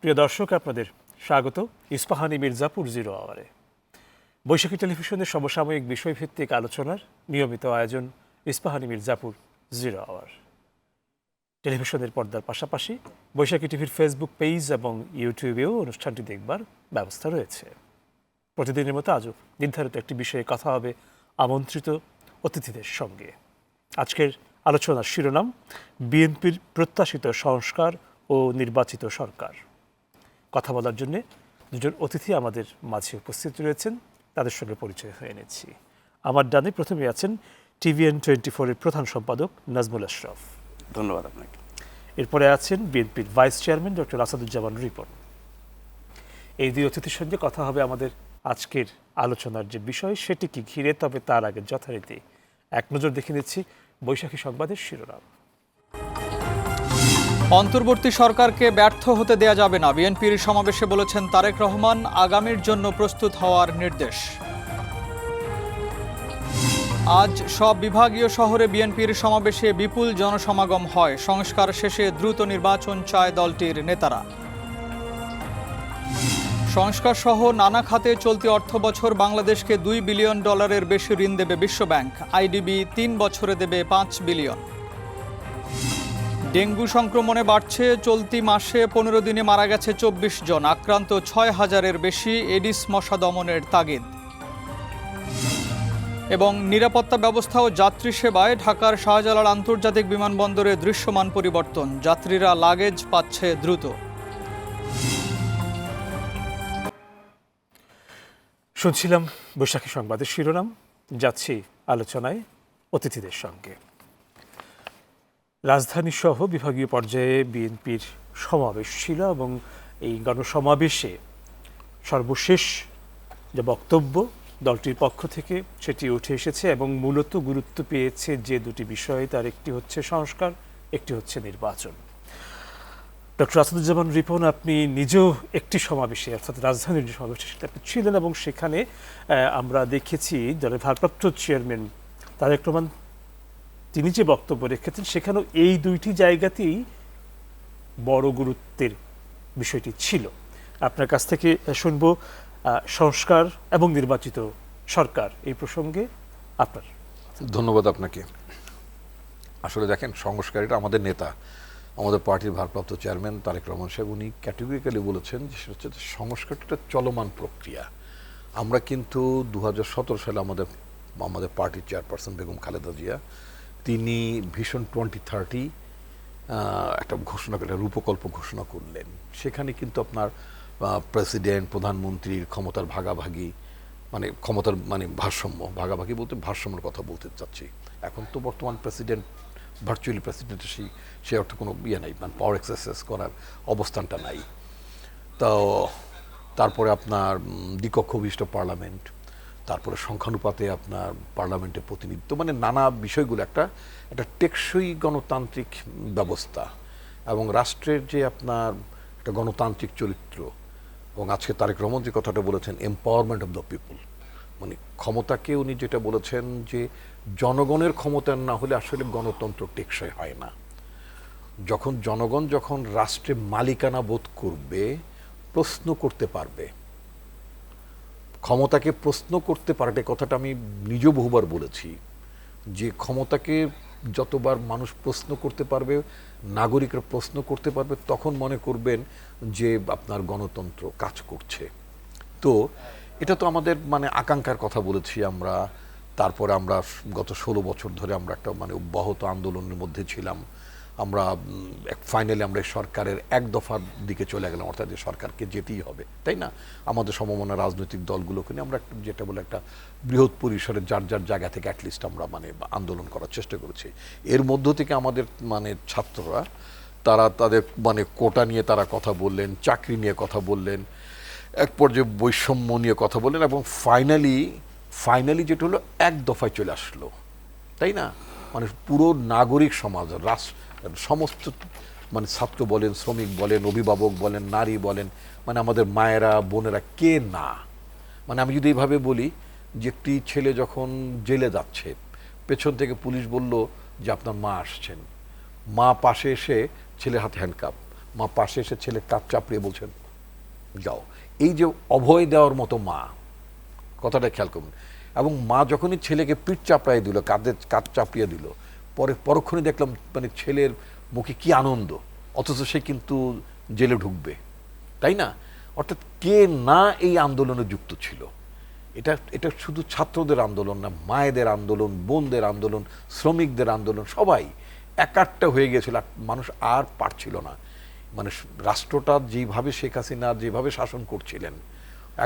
প্রিয় দর্শক, আপনাদের স্বাগত ইস্পাহানি মির্জাপুর জিরো আওয়ারে। বৈশাখী টেলিভিশনের সমসাময়িক বিষয়ভিত্তিক আলোচনার নিয়মিত আয়োজন ইস্পাহানি মির্জাপুর জিরো আওয়ার। টেলিভিশনের পর্দার পাশাপাশি বৈশাখী টিভির ফেসবুক পেজ এবং ইউটিউবেও অনুষ্ঠানটি দেখবার ব্যবস্থা রয়েছে। প্রতিদিনের মতো আজও নির্ধারিত একটি বিষয়ে কথা হবে আমন্ত্রিত অতিথিদের সঙ্গে। আজকের আলোচনার শিরোনাম বিএনপির প্রত্যাশিত সংস্কার ও নির্বাচিত সরকার। কথা বলার জন্য দুজন অতিথি আমাদের মাঝে উপস্থিত রয়েছেন, তাদের সঙ্গে পরিচয় হয়ে নিচ্ছি। আমার ডানে প্রথমে আছেন TVN24-এর প্রধান সম্পাদক নাজমুল আশরাফ। ধন্যবাদ আপনাকে। এরপরে আছেন বিএনপির vice chairman doctor Asaduzzaman Ripon. এই দুই অতিথির সঙ্গে কথা হবে আমাদের আজকের আলোচনার যে বিষয় সেটিকে ঘিরে। তবে তার আগে যথারীতি এক নজর দেখে নিচ্ছি বৈশাখী সংবাদের শিরোনাম। অন্তর্বর্তী সরকারকে ব্যর্থ হতে দেয়া যাবে না, বিএনপির সমাবেশে বলেছেন তারেক রহমান। আগামীর জন্য প্রস্তুত হওয়ার নির্দেশ। আজ সব বিভাগীয় শহরে বিএনপির সমাবেশে বিপুল জনসমাগম হয়। সংস্কার শেষে দ্রুত নির্বাচন চায় দলটির নেতারা। সংস্কার সহ নানা খাতে চলতি অর্থবছর বাংলাদেশকে $2 বিলিয়ন বেশি ঋণ দেবে বিশ্বব্যাংক। আইডিবি 3 বছরে দেবে $5 বিলিয়ন। ডেঙ্গু সংক্রমণে বাড়ছে, চলতি মাসে 15 দিনে মারা গেছে 24 জন। আক্রান্ত 6,000-এর বেশি। এডিস মশা দমনের তাগিদ। এবং নিরাপত্তা ব্যবস্থা ও যাত্রী সেবায় ঢাকার শাহজালাল আন্তর্জাতিক বিমানবন্দরে দৃশ্যমান পরিবর্তন। যাত্রীরা লাগেজ পাচ্ছে দ্রুত। শুনছিলাম বৈশাখী সংবাদের শিরোনাম, যাচ্ছি আলোচনায় অতিথিদের সঙ্গে। রাজধানী সহ বিভাগীয় পর্যায়ে বিএনপির সমাবেশ ছিল এবং এই গণসমাবেশে সর্বশেষ যে বক্তব্য দলটির পক্ষ থেকে সেটি উঠে এসেছে এবং মূলত গুরুত্ব পেয়েছে যে দুটি বিষয়, তার একটি হচ্ছে সংস্কার, একটি হচ্ছে নির্বাচন। ডক্টর আসাদুজ্জামান রিপন, আপনি নিজেও একটি সমাবেশে অর্থাৎ রাজধানীর যে সমাবেশে সেটা আপনি ছিলেন এবং সেখানে আমরা দেখেছি দলের ভারপ্রাপ্ত চেয়ারম্যান তারেক রহমান তিনি যে বক্তব্য রেখেছেন সেখানেও এই দুইটি জায়গাতেই বড় গুরুত্বের বিষয়টি ছিল। আপনার কাছ থেকে শুনব সংস্কার এবং নির্বাচিত সরকার এই প্রসঙ্গে আপনার। ধন্যবাদ আপনাকে। আসলে দেখেন, সংস্কারীরা আমাদের নেতা, আমাদের পার্টির ভারপ্রাপ্ত চেয়ারম্যান তারেক রহমান সাহেব, উনি ক্যাটেগরিক্যালি বলেছেন যে সেটা হচ্ছে সংস্কারটা চলমান প্রক্রিয়া। আমরা কিন্তু 2017 সালে আমাদের পার্টির চেয়ারপারসন বেগম খালেদা জিয়া তিনি ভিশন 2030 একটা ঘোষণা করলেন, রূপকল্প ঘোষণা করলেন। সেখানে কিন্তু আপনার প্রেসিডেন্ট, প্রধানমন্ত্রীর ক্ষমতার ভাগাভাগি, ক্ষমতার ভারসাম্য, ভাগাভাগি বলতে ভারসাম্যের কথা বলতে চাচ্ছি। এখন তো বর্তমান প্রেসিডেন্ট ভার্চুয়ালি প্রেসিডেন্টের সেই অর্থে কোনো নাই, পাওয়ার এক্সারসাইজ করার অবস্থানটা নাই। তো তারপরে আপনার দ্বিকক্ষ বিশিষ্ট পার্লামেন্ট, তারপরে সংখ্যানুপাতে আপনার পার্লামেন্টের প্রতিনিধিত্ব, নানা বিষয়গুলো একটা টেকসই গণতান্ত্রিক ব্যবস্থা এবং রাষ্ট্রের যে আপনার একটা গণতান্ত্রিক চরিত্র। এবং আজকে তারেক রহমান যে কথাটা বলেছেন, এম্পাওয়ারমেন্ট অফ দ্য পিপল, ক্ষমতাকে উনি যেটা বলেছেন যে জনগণের ক্ষমতা না হলে আসলে গণতন্ত্র টেকসই হয় না। জনগণ যখন রাষ্ট্রে মালিকানা বোধ করবে, প্রশ্ন করতে পারবে, ক্ষমতাকে প্রশ্ন করতে পারে, কথাটা আমি নিজেও বহুবার বলেছি যে ক্ষমতাকে যতবার মানুষ প্রশ্ন করতে পারবে, নাগরিকরা প্রশ্ন করতে পারবে, তখন মনে করবেন যে আপনার গণতন্ত্র কাজ করছে। তো এটা তো আমাদের আকাঙ্ক্ষার কথা বলেছি আমরা। তারপরে আমরা গত 16 বছর ধরে আমরা একটা অব্যাহত আন্দোলনের মধ্যে ছিলাম। আমরা ফাইনালি আমরা সরকারের এক দফার দিকে চলে গেলাম, অর্থাৎ যে সরকারকে যেতেই হবে, তাই না? আমাদের সমমনা রাজনৈতিক দলগুলোকে নিয়ে আমরা যেটা বলে একটা বৃহৎ পরিসরে যার যার জায়গা থেকে অ্যাটলিস্ট আমরা আন্দোলন করার চেষ্টা করেছি। এর মধ্য থেকে আমাদের ছাত্ররা তারা তাদের কোটা নিয়ে তারা কথা বললেন, চাকরি নিয়ে কথা বললেন, এক পর্যায়ে বৈষম্য নিয়ে কথা বললেন এবং ফাইনালি যেটা হলো এক দফায় চলে আসলো, তাই না? পুরো নাগরিক সমাজ, সমস্ত ছাত্র বলেন, শ্রমিক বলেন, অভিভাবক বলেন, নারী বলেন, আমাদের মায়েরা, বোনেরা, কে না। আমি যদি এইভাবে বলি যে একটি ছেলে যখন জেলে যাচ্ছে, পেছন থেকে পুলিশ বলল যে আপনার মা আসছেন, মা পাশে এসে ছেলের হাতে হ্যান্ডকাপ, মা পাশে এসে ছেলে কাপ চাপড়িয়ে বলছেন যাও। এই যে অভয় দেওয়ার মতো মা, কথাটা খেয়াল করুন, এবং মা যখনই ছেলেকে পিঠ চাপড়াই দিল, কাঁধ চাপড়িয়ে দিল, পরক্ষণে দেখলাম মানে ছেলের মুখে কি আনন্দ, অথচ সে কিন্তু জেলে ঢুকবে, তাই না? অর্থাৎ কে না এই আন্দোলনে যুক্ত ছিল। এটা শুধু ছাত্রদের আন্দোলন না, মায়েদের আন্দোলন, বোনদের আন্দোলন, শ্রমিকদের আন্দোলন, সবাই একাট্টা হয়ে গিয়েছিল। মানুষ আর পারছিল না, মানে রাষ্ট্রটা যেভাবে শেখ হাসিনা যেভাবে শাসন করছিলেন,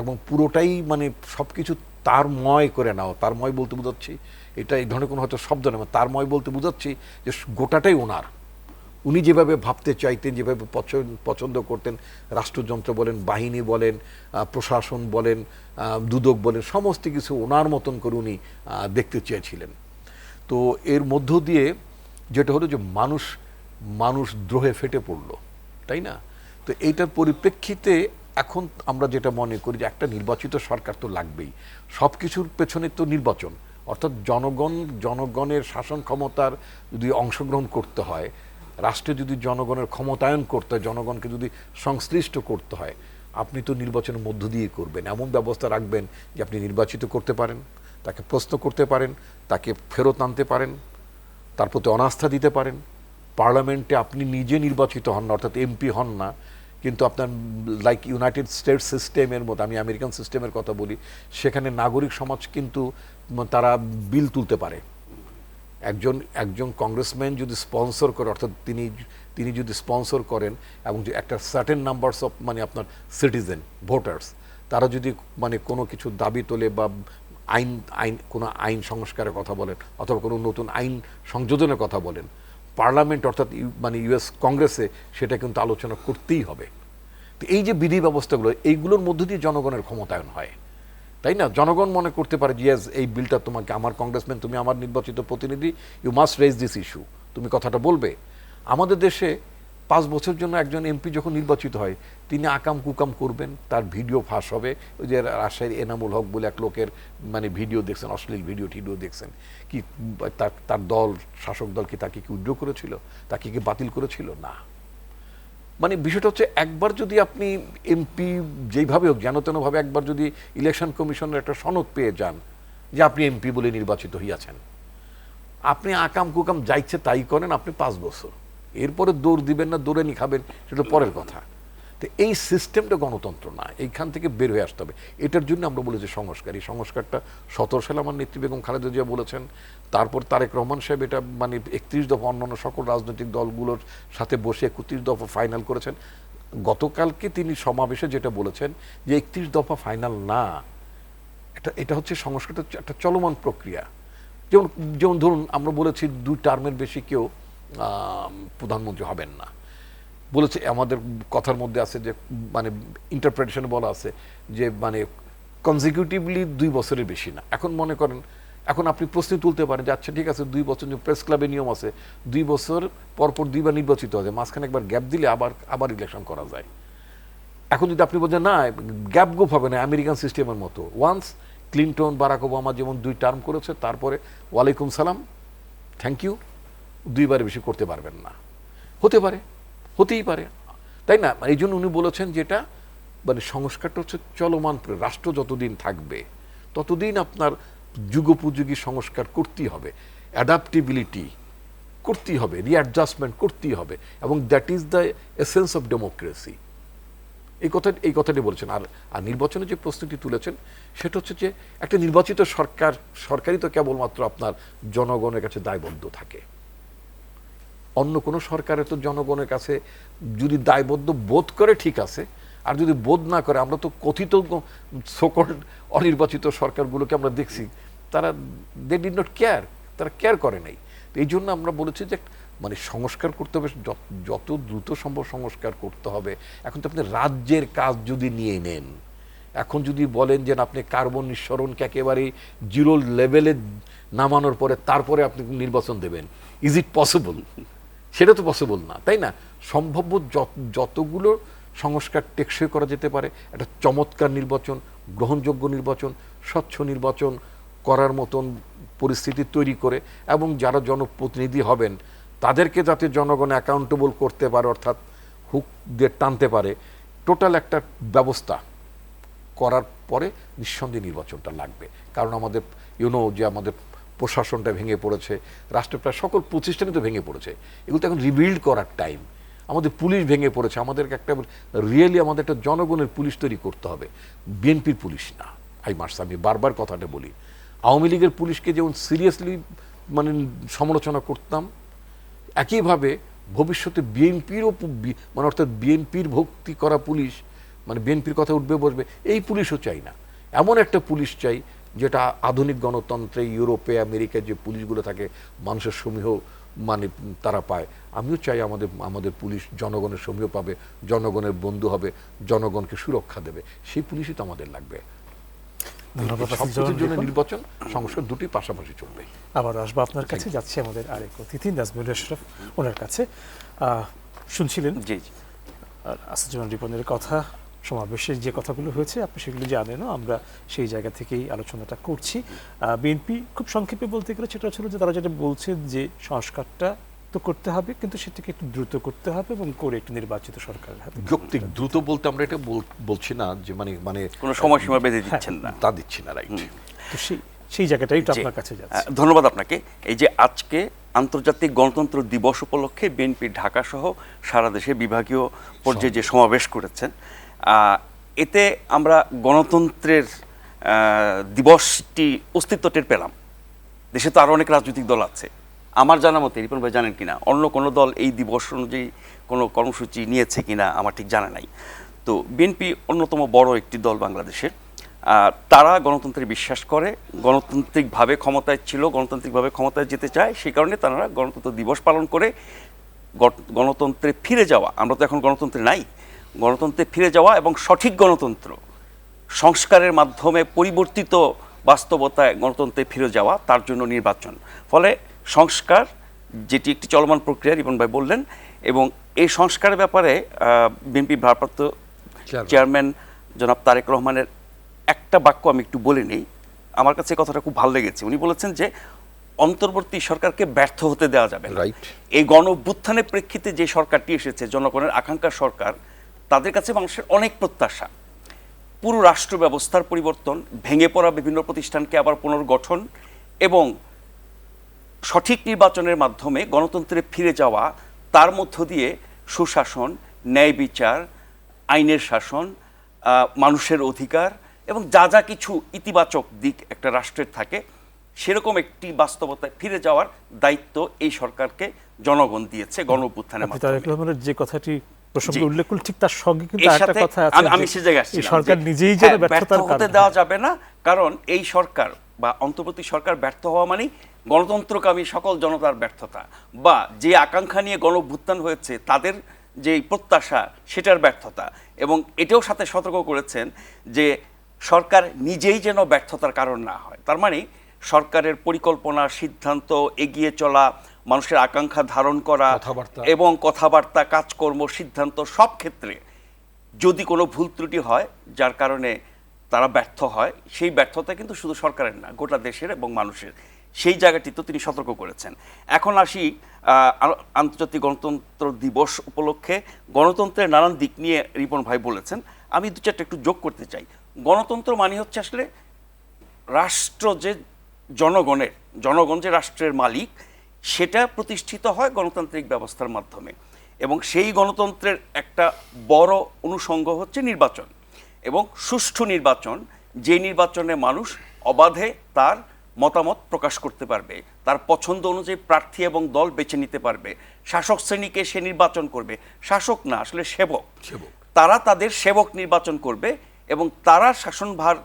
এবং পুরোটাই মানে সব কিছু তারময় করে নাও। তারময় বলতে বোঝাচ্ছি, এটা এই ধরনের কোনো হয়তো শব্দ নেই, তারময় বলতে বোঝাচ্ছি যে গোটাটাই ওনার। উনি যেভাবে ভাবতে চাইতেন, যেভাবে পছন্দ করতেন, রাষ্ট্রযন্ত্র বলেন, বাহিনী বলেন, প্রশাসন বলেন, দুদক বলেন, সমস্ত কিছু ওনার মতন করে উনি দেখতে চেয়েছিলেন। তো এর মধ্য দিয়ে যেটা হলো যে মানুষ দ্রোহে ফেটে পড়লো, তাই না? তো এইটার পরিপ্রেক্ষিতে এখন আমরা যেটা মনে করি যে একটা নির্বাচিত সরকার তো লাগবেই। সব কিছুর পেছনে তো নির্বাচন, অর্থাৎ জনগণের শাসন ক্ষমতার যদি অংশগ্রহণ করতে হয়, রাষ্ট্রে যদি জনগণের ক্ষমতায়ন করতে হয়, জনগণকে যদি সংশ্লিষ্ট করতে হয়, আপনি তো নির্বাচনের মধ্য দিয়ে করবেন। এমন ব্যবস্থা রাখবেন যে আপনি নির্বাচিত করতে পারেন, তাকে প্রশ্ন করতে পারেন, তাকে ফেরত আনতে পারেন, তার প্রতি অনাস্থা দিতে পারেন। পার্লামেন্টে আপনি নিজে নির্বাচিত হন না, অর্থাৎ এমপি হন না, কিন্তু আপনার লাইক ইউনাইটেড স্টেটস সিস্টেমের মতো, আমি আমেরিকান সিস্টেমের কথা বলি, সেখানে নাগরিক সমাজ কিন্তু তারা বিল তুলতে পারে। একজন কংগ্রেসম্যান যদি স্পন্সর করে, অর্থাৎ তিনি যদি স্পন্সর করেন, এবং যে একটা সার্টেন নাম্বারস অফ মানে আপনার সিটিজেন ভোটার্স, তারা যদি মানে কোনো কিছু দাবি তোলে বা কোনো আইন সংস্কারের কথা বলেন, অথবা কোনো নতুন আইন সংযোজনের কথা বলেন, পার্লামেন্ট অর্থাৎ মানে ইউএস কংগ্রেসে সেটা কিন্তু আলোচনা করতেই হবে। তো এই যে বিধি ব্যবস্থাগুলো, এইগুলোর মধ্য দিয়ে জনগণের ক্ষমতায়ন হয়, তাই না? জনগণ মনে করতে পারে যে এই বিলটা তোমাকে, আমার কংগ্রেসম্যান, তুমি আমার নির্বাচিত প্রতিনিধি, you must raise this issue, তুমি কথাটা বলবে। আমাদের দেশে 5 বছর জন্য একজন এমপি যখন নির্বাচিত হয়, তিনি আকাম কুকাম করবেন, তার ভিডিও ফাঁস হবে। ওই যে রাজশাহীর এনামুল হক বলে এক লোকের মানে ভিডিও দেখছেন, অশ্লীল ভিডিও দেখছেন, কি তার দল, শাসক দল কি তাকে কি উইথড্র করেছিল, তাকে কি বাতিল করেছিল? না। মানে বিষয়টা হচ্ছে, একবার যদি আপনি এমপি যেইভাবে হোক যেনতেনভাবে একবার যদি ইলেকশন কমিশনের একটা সনদ পেয়ে যান যে আপনি এমপি বলে নির্বাচিত হইয়াছেন, আপনি আকাম কুকাম যাইছে তাই করেন, আপনি 5 বছর, এরপরে দৌড় দিবেন না, দৌড়ে নি খাবেন, সেটা পরের কথা। তো এই সিস্টেমটা গণতন্ত্র না, এইখান থেকে বের হয়ে আসতে হবে। এটার জন্য আমরা বলেছি সংস্কার। এই সংস্কারটা 17 সালে আমার নেত্রী বেগম খালেদা জিয়া বলেছেন, তারপর তারেক রহমান সাহেব এটা মানে 31 দফা অন্যান্য সকল রাজনৈতিক দলগুলোর সাথে বসে 31 দফা ফাইনাল করেছেন। গতকালকে তিনি সমাবেশে যেটা বলেছেন যে 31 দফা ফাইনাল না, এটা হচ্ছে সংস্কারটা একটা চলমান প্রক্রিয়া। যেমন ধরুন আমরা বলেছি 2 টার্মের বেশি কেউ প্রধানমন্ত্রী হবেন না, বলেছে। আমাদের কথার মধ্যে আছে যে মানে ইন্টারপ্রিটেশনে বলা আছে যে মানে কনজিকিউটিভলি 2 বছরের বেশি না। এখন মনে করেন, এখন আপনি প্রশ্ন তুলতে পারেন যে আচ্ছা ঠিক আছে, 2 বছর, প্রেস ক্লাবের নিয়ম আছে 2 বছর পরপর 2 বার নির্বাচিত হয়, মাঝখানে একবার গ্যাপ দিলে আবার ইলেকশন করা যায়। এখন যদি আপনি বলেন না, গ্যাপ গোপ হবে না, আমেরিকান সিস্টেমের মতো, ওয়ান্স ক্লিনটন, বারাক ওবামা যেমন 2 টার্ম করেছে, তারপরে ওয়ালাইকুম সালাম, থ্যাংক ইউ, 2 বারের বেশি করতে পারবেন না। হতেই পারে, তাই না? এই জন্য উনি বলেছেন যেটা মানে সংস্কারটা হচ্ছে চলমান, রাষ্ট্র যতদিন থাকবে ততদিন আপনার যুগোপযোগী সংস্কার করতেই হবে, অ্যাডাপ্টেবিলিটি করতেই হবে, রিঅ্যাডজাস্টমেন্ট করতেই হবে, এবং that is the essence of democracy. এই কথাটি বলেছেন। আর নির্বাচনে যে প্রশ্নটি তুলেছেন সেটা হচ্ছে যে একটা নির্বাচিত সরকারই তো কেবলমাত্র আপনার জনগণের কাছে দায়বদ্ধ থাকে। অন্য কোনো সরকারে তো জনগণের কাছে যদি দায়বদ্ধ বোধ করে ঠিক আছে, আর যদি বোধ না করে, আমরা তো কথিত সোকল্ড অনির্বাচিত সরকারগুলোকে আমরা দেখছি, তারা দে ডিড নট কেয়ার, তারা কেয়ার করে নাই। তো এই জন্য আমরা বলেছি যে মানে সংস্কার করতে হবে, যত দ্রুত সম্ভব সংস্কার করতে হবে। এখন তো আপনি রাজ্যের কাজ যদি নিয়ে নেন, এখন যদি বলেন যে আপনি কার্বন নিঃসরণকে একেবারে 0 লেভেলে নামানোর পরে তারপরে আপনি নির্বাচন দেবেন, ইজ ইট পসিবল? সেটা তো পসিবল না, তাই না? সম্ভাব্য যতগুলো সংস্কার টেকসই করা যেতে পারে, একটা চমৎকার নির্বাচন, গ্রহণযোগ্য নির্বাচন, স্বচ্ছ নির্বাচন করার মতন পরিস্থিতি তৈরি করে, এবং যারা জনপ্রতিনিধি হবেন তাদেরকে যাতে জনগণ অ্যাকাউন্টেবল করতে পারে, অর্থাৎ হুক দিয়ে টানতে পারে, টোটাল একটা ব্যবস্থা করার পরে নিঃসন্দেহে নির্বাচনটা লাগবে। কারণ আমাদের যে আমাদের প্রশাসনটা ভেঙে পড়েছে, রাষ্ট্রের প্রায় সকল প্রতিষ্ঠানই তো ভেঙে পড়েছে, এগুলো তো এখন রিবিল্ড করার টাইম। আমাদের পুলিশ ভেঙে পড়েছে, আমাদেরকে একটা রিয়েলি আমাদের একটা জনগণের পুলিশ তৈরি করতে হবে, বিএনপির পুলিশ না। আমি বারবার কথাটা বলি, আওয়ামী লীগের পুলিশকে যেমন সিরিয়াসলি মানে সমালোচনা করতাম, একইভাবে ভবিষ্যতে বিএনপিরও মানে অর্থাৎ বিএনপির ভক্তি করা পুলিশ, মানে বিএনপির কথা উঠবে বসবে এই পুলিশও চাই না। এমন একটা পুলিশ চাই যেটা আধুনিক গণতন্ত্রে ইউরোপে আমেরিকায় যে পুলিশগুলো থাকে মানুষের সমীহ মানে তারা পায়, আমিও চাই আমাদের পুলিশ জনগণের সমীহ পাবে, জনগণের বন্ধু হবে, জনগণকে সুরক্ষা দেবে। সেই পুলিশই তো আমাদের লাগবে। ধন্যবাদ। সবকিছুর জন্য নির্বাচন সংস্কার দুটি পাশাপাশি চলবে। আবার আসবো আপনার কাছে, যাচ্ছে আমাদের আরেক অতিথি নাজমুল আশরাফ, ওনার কাছে। শুনছিলেন জি জি আসাদুজ্জামান রিপনের কথা, সমাবেশের যে কথাগুলো হয়েছে আপনি সেগুলো জানেনও, আমরা সেই জায়গা থেকেই আলোচনাটা করছি। বিএনপি খুব সংক্ষেপে বলতে গেলে সেটা ছিল যে তারা যেটা বলছেন যে সংস্কারটা তো করতে হবে, কিন্তু সেটাকে একটু দ্রুত করতে হবে এবং করে একটি নির্বাচিত সরকারের হাতে। যৌক্তিক দ্রুত বলতে আমরা এটা বলছি না যে মানে কোনো সময়সীমা বেঁধে দিচ্ছেন না, তা দিচ্ছি না, রাইট। তো সেই জায়গাটাই একটু জি। আপনার কাছে যাচ্ছে। ধন্যবাদ আপনাকে। এই যে আজকে আন্তর্জাতিক গণতন্ত্র দিবস উপলক্ষে বিএনপি ঢাকা সহ সারা দেশে বিভাগীয় পর্যায়ে যে সমাবেশ করেছেন, এতে আমরা গণতন্ত্রের দিবসটি অস্তিত্ব টের পেলাম। দেশে তো আরও অনেক রাজনৈতিক দল আছে, আমার জানা মতে, রিপন ভাই জানেন কিনা অন্য কোনো দল এই দিবস অনুযায়ী কোনো কর্মসূচি নিয়েছে কিনা আমার ঠিক জানা নাই। তো বিএনপি অন্যতম বড় একটি দল বাংলাদেশের, তারা গণতন্ত্রে বিশ্বাস করে, গণতান্ত্রিকভাবে ক্ষমতায় ছিল, গণতান্ত্রিকভাবে ক্ষমতায় যেতে চায়, সেই কারণে তারা গণতন্ত্র দিবস পালন করে গণতন্ত্রে ফিরে যাওয়া, আমরা তো এখন গণতন্ত্রে নাই, গণতন্ত্রে ফিরে যাওয়া এবং সঠিক গণতন্ত্র সংস্কারের মাধ্যমে পরিবর্তিত বাস্তবতায় গণতন্ত্রে ফিরে যাওয়া, তার জন্য নির্বাচন। ফলে সংস্কার যেটি একটি চলমান প্রক্রিয়া, রিপন ভাই বললেন, এবং এই সংস্কারের ব্যাপারে বিএনপি ভারপ্রাপ্ত চেয়ারম্যান জনাব তারেক রহমানের একটা বাক্য আমি একটু বলে নেই, আমার কাছে কথাটা খুব ভালো লেগেছে। উনি বলেছেন যে অন্তর্বর্তী সরকারকে ব্যর্থ হতে দেওয়া যাবে না। এই গণ অভ্যুত্থানের প্রেক্ষিতে যে সরকারটি এসেছে, জনগণের আকাঙ্ক্ষার সরকার, তাদের কাছে মানুষের অনেক প্রত্যাশা, পুরো রাষ্ট্র ব্যবস্থার পরিবর্তন, ভেঙে পড়া বিভিন্ন প্রতিষ্ঠানকে আবার পুনর্গঠন এবং সঠিক নির্বাচনের মাধ্যমে গণতন্ত্রে ফিরে যাওয়া, তার মধ্য দিয়ে সুশাসন, ন্যায় বিচার, আইনের শাসন, মানুষের অধিকার এবং যা যা কিছু ইতিবাচক দিক একটা রাষ্ট্রের থাকে, সেরকম একটি বাস্তবতায় ফিরে যাওয়ার দায়িত্ব এই সরকারকে জনগণ দিয়েছে গণ অভ্যুত্থানের মাধ্যমে। তারেক রহমানের যে কথাটি প্রসঙ্গে উল্লেখ করল, ঠিক তার সঙ্গে কিন্তু এর আরেকটা সাথে কথা আছে, আমি সে জায়গায় আসছিলাম, সরকার যে নিজেই যেন ব্যর্থ ব্যর্থতার হতে কারণ। দেওয়া যাবে না, কারণ এই সরকার বা অন্তর্বর্তী সরকার ব্যর্থ হওয়া মানে গণতন্ত্রকামী সকল জনতার ব্যর্থতা, বা যে আকাঙ্ক্ষা নিয়ে গণ অভ্যুত্থান হয়েছে তাদের যে প্রত্যাশা সেটার ব্যর্থতা। এবং এটাও সাথে সতর্ক করেছেন যে সরকার নিজেই যেন ব্যর্থতার কারণ না হয়। তার মানে সরকারের পরিকল্পনা, সিদ্ধান্ত, এগিয়ে চলা, মানুষের আকাঙ্ক্ষা ধারণ করা এবং কথাবার্তা, কাজকর্ম, সিদ্ধান্ত, সব ক্ষেত্রে যদি কোনো ভুল ত্রুটি হয় যার কারণে তারা ব্যর্থ হয়, সেই ব্যর্থতা কিন্তু শুধু সরকারের না, গোটা দেশের এবং মানুষের। সেই জায়গাটি তো তিনি সতর্ক করেছেন। এখন আসি আন্তর্জাতিক গণতন্ত্র দিবস উপলক্ষে গণতন্ত্রের নানান দিক নিয়ে রিপন ভাই বলেছেন, আমি দু চারটা একটু যোগ করতে চাই। গণতন্ত্র মানে হচ্ছে আসলে রাষ্ট্র যে জনগণের, জনগণ যে রাষ্ট্রের মালিক, সেটা প্রতিষ্ঠিত হয় গণতান্ত্রিক ব্যবস্থার মাধ্যমে। এবং সেই গণতন্ত্রের একটা বড় অনুষঙ্গ হচ্ছে নির্বাচন, এবং সুষ্ঠু নির্বাচন, যে নির্বাচনে মানুষ অবাধে তার মতামত প্রকাশ করতে পারবে, তার পছন্দ অনুযায়ী প্রার্থী এবং দল বেছে নিতে পারবে, শাসক শ্রেণীকে সে নির্বাচন করবে, শাসক না আসলে সেবক, তারা তাদের সেবক নির্বাচন করবে এবং তারা শাসনভার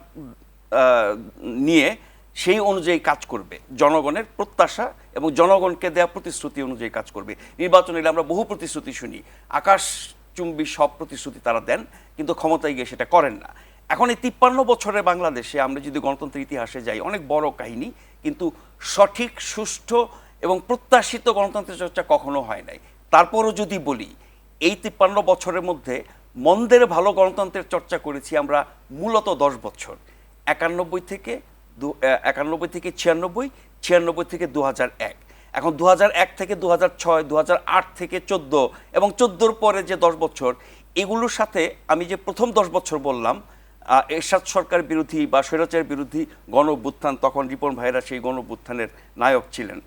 নিয়ে সেই অনুযায়ী কাজ করবে, জনগণের প্রত্যাশা এবং জনগণকে দেওয়া প্রতিশ্রুতি অনুযায়ী কাজ করবে। নির্বাচন এলে আমরা বহু প্রতিশ্রুতি শুনি, আকাশচুম্বী সব প্রতিশ্রুতি তারা দেন, কিন্তু ক্ষমতায় গিয়ে সেটা করেন না। এখন এই 53 বছরের বাংলাদেশে আমরা যদি গণতন্ত্রের ইতিহাসে যাই, অনেক বড় কাহিনী, কিন্তু সঠিক, সুষ্ঠু এবং প্রত্যাশিত গণতন্ত্রের চর্চা কখনো হয় নাই। তারপরও যদি বলি, এই 53 বছরের মধ্যে মন্দের ভালো গণতন্ত্রের চর্চা করেছি আমরা মূলত 10 বছর, 91 থেকে 96, 96 থেকে 2001, এখন 2001 থেকে 2006, 2008 থেকে 14 এবং 14 পরে যে 10 বছর, এগুলোর সাথে আমি যে প্রথম 10 বছর বললাম এরশাদ সরকার বিরোধী বা স্বৈরাচার বিরোধী গণ অভ্যুত্থান, তখন রিপন ভাইরা সেই গণ অভ্যুত্থানের নায়ক ছিলেন,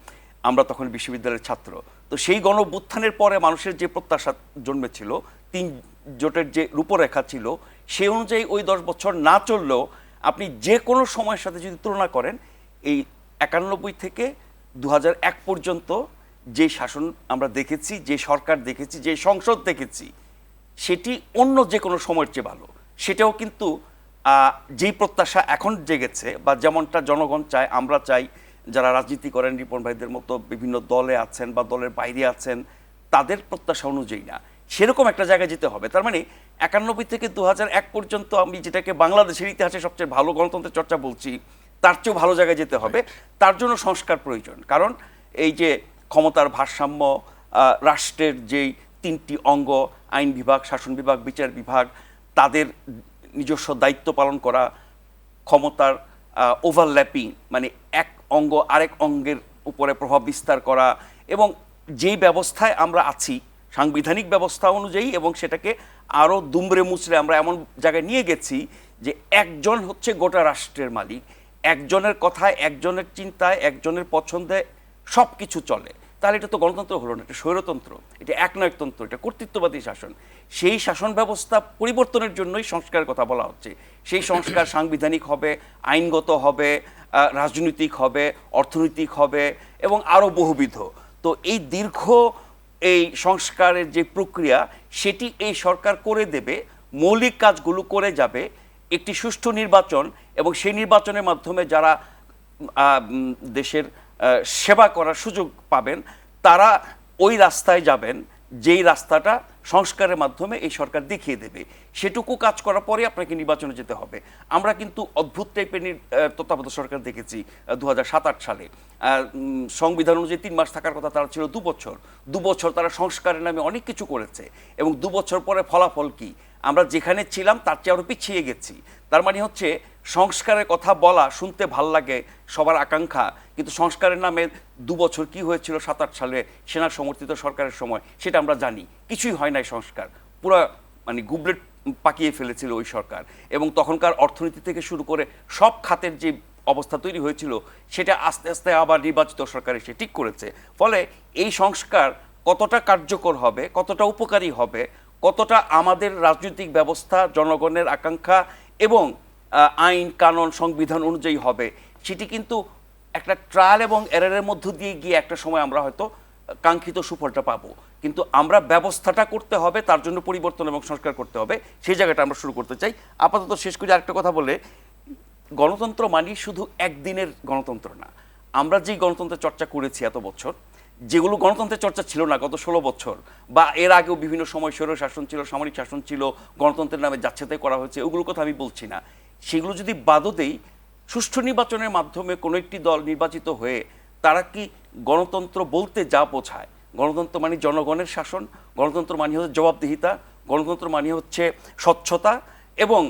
আমরা তখন বিশ্ববিদ্যালয়ের ছাত্র। তো সেই গণ অভ্যুত্থানের পরে মানুষের যে প্রত্যাশা জন্মেছিল, 3 জোটের যে রূপরেখা ছিল, সেই অনুযায়ী ওই 10 বছর না চললেও আপনি যে কোনো সময়ের সাথে যদি তুলনা করেন, এই 91 থেকে 2001 পর্যন্ত যে শাসন আমরা দেখেছি, যে সরকার দেখেছি, যে সংসদ দেখেছি, সেটি অন্য যে কোনো সময়ের চেয়ে ভালো। সেটাও কিন্তু যেই প্রত্যাশা এখন জেগেছে বা যেমনটা জনগণ চায়, আমরা চাই, যারা রাজনীতি করেন রিপন ভাইদের মতো বিভিন্ন দলে আছেন বা দলের বাইরে আছেন, তাদের প্রত্যাশা অনুযায়ী না, সেরকম একটা জায়গায় যেতে হবে। তার মানে 91 থেকে 2001 পর্যন্ত আমি যেটাকে বাংলাদেশের ইতিহাসে সবচেয়ে ভালো গণতন্ত্রের চর্চা বলছি, তার চেয়েও ভালো জায়গায় যেতে হবে। তার জন্য সংস্কার প্রয়োজন। কারণ এই যে ক্ষমতার ভারসাম্য, রাষ্ট্রের যেই 3টি অঙ্গ, আইন বিভাগ, শাসন বিভাগ, বিচার বিভাগ, তাদের নিজস্ব দায়িত্ব পালন করা, ক্ষমতার ওভারল্যাপিং, মানে এক অঙ্গ আরেক অঙ্গের উপরে প্রভাব বিস্তার করা, এবং যেই ব্যবস্থায় আমরা আছি সাংবিধানিক ব্যবস্থা অনুযায়ী, এবং সেটাকে আরও দুমড়ে মুচড়ে আমরা এমন জায়গায় নিয়ে গেছি যে একজন হচ্ছে গোটা রাষ্ট্রের মালিক, একজনের কথায়, একজনের চিন্তায়, একজনের পছন্দে সব কিছু চলে। তাহলে এটা তো গণতন্ত্র হলো না, এটা স্বৈরতন্ত্র, এটা একনায়কতন্ত্র, এটা কর্তৃত্ববাদী শাসন। সেই শাসন ব্যবস্থা পরিবর্তনের জন্যই সংস্কারের কথা বলা হচ্ছে। সেই সংস্কার সাংবিধানিক হবে, আইনগত হবে, রাজনৈতিক হবে, অর্থনৈতিক হবে, এবং আরও বহুবিধ। তো এই দীর্ঘ এই সংস্কারের যে প্রক্রিয়া, সেটি এই সরকার করে দেবে, মৌলিক কাজগুলো করে যাবে, একটি সুষ্ঠু নির্বাচন, এবং সেই নির্বাচনের মাধ্যমে যারা দেশের সেবা করার সুযোগ পাবেন, তারা ওই রাস্তায় যাবেন যেই রাস্তাটা সংস্কারের মাধ্যমে এই সরকার দেখিয়ে দেবে। সেটুকু কাজ করার পরে আপনাকে নির্বাচনে যেতে হবে। আমরা কিন্তু অদ্ভুত টাইপের তত্ত্বাবধায়ক সরকার দেখেছি 2007-08 সালে। সংবিধান অনুযায়ী 3 মাস থাকার কথা, তারা ছিল 2 বছর। 2 বছর তারা সংস্কারের নামে অনেক কিছু করেছে, এবং 2 বছর পরে ফলাফল কি? আমরা যেখানে ছিলাম তার চেয়ে আরও পিছিয়ে গেছি। তার মানে হচ্ছে সংস্কারের কথা বলা শুনতে ভাল লাগে, সবার আকাঙ্ক্ষা, কিন্তু সংস্কারের নামে 2 বছর কি হয়েছিল 7-8 সালে সেনা সমর্থিত সরকারের সময়, সেটা আমরা জানি। কিছুই হয় নাই সংস্কার, পুরো মানে গুবলেট পাকিয়ে ফেলেছিল ওই সরকার। এবং তখনকার অর্থনীতি থেকে শুরু করে সব খাতের যে অবস্থা তৈরি হয়েছিল, সেটা আস্তে আস্তে আবার নির্বাচিত সরকার এসে ঠিক করেছে। ফলে এই সংস্কার কতটা কার্যকর হবে, কতটা উপকারী হবে, কতটা আমাদের রাজনৈতিক ব্যবস্থা জনগণের আকাঙ্ক্ষা এবং আইন কানুন সংবিধান অনুযায়ী হবে, সেটি কিন্তু একটা ট্রায়াল এবং এররের মধ্য দিয়ে গিয়ে একটা সময় আমরা হয়তো কাঙ্ক্ষিত সুফলটা পাবো। কিন্তু আমরা ব্যবস্থাটা করতে হবে, তার জন্য পরিবর্তন এবং সংস্কার করতে হবে, সেই জায়গাটা আমরা শুরু করতে চাই। আপাতত শেষ করে আরেকটা কথা বলে, গণতন্ত্র মানে শুধু একদিনের গণতন্ত্র না। আমরা যেই গণতন্ত্রের চর্চা করেছি এত বছর, যেগুলো গণতন্ত্রের চর্চা ছিল না গত 16 বছর, বা এর আগেও বিভিন্ন সময় স্বৈর শাসন ছিল, সামরিক শাসন ছিল, গণতন্ত্রের নামে যাচ্ছেতাই করা হয়েছে, ওগুলোর কথা আমি বলছি না। সেগুলো যদি বাদও দেই, সুষ্ঠু নির্বাচনের মাধ্যমে কোনো একটি দল নির্বাচিত হয়ে তারা কি গণতন্ত্র বলতে যা বোঝায়, গণতন্ত্র মানে জনগণের শাসন, গণতন্ত্র মানে হচ্ছে জবাবদিহিতা, গণতন্ত্র মানে হচ্ছে স্বচ্ছতা, এবং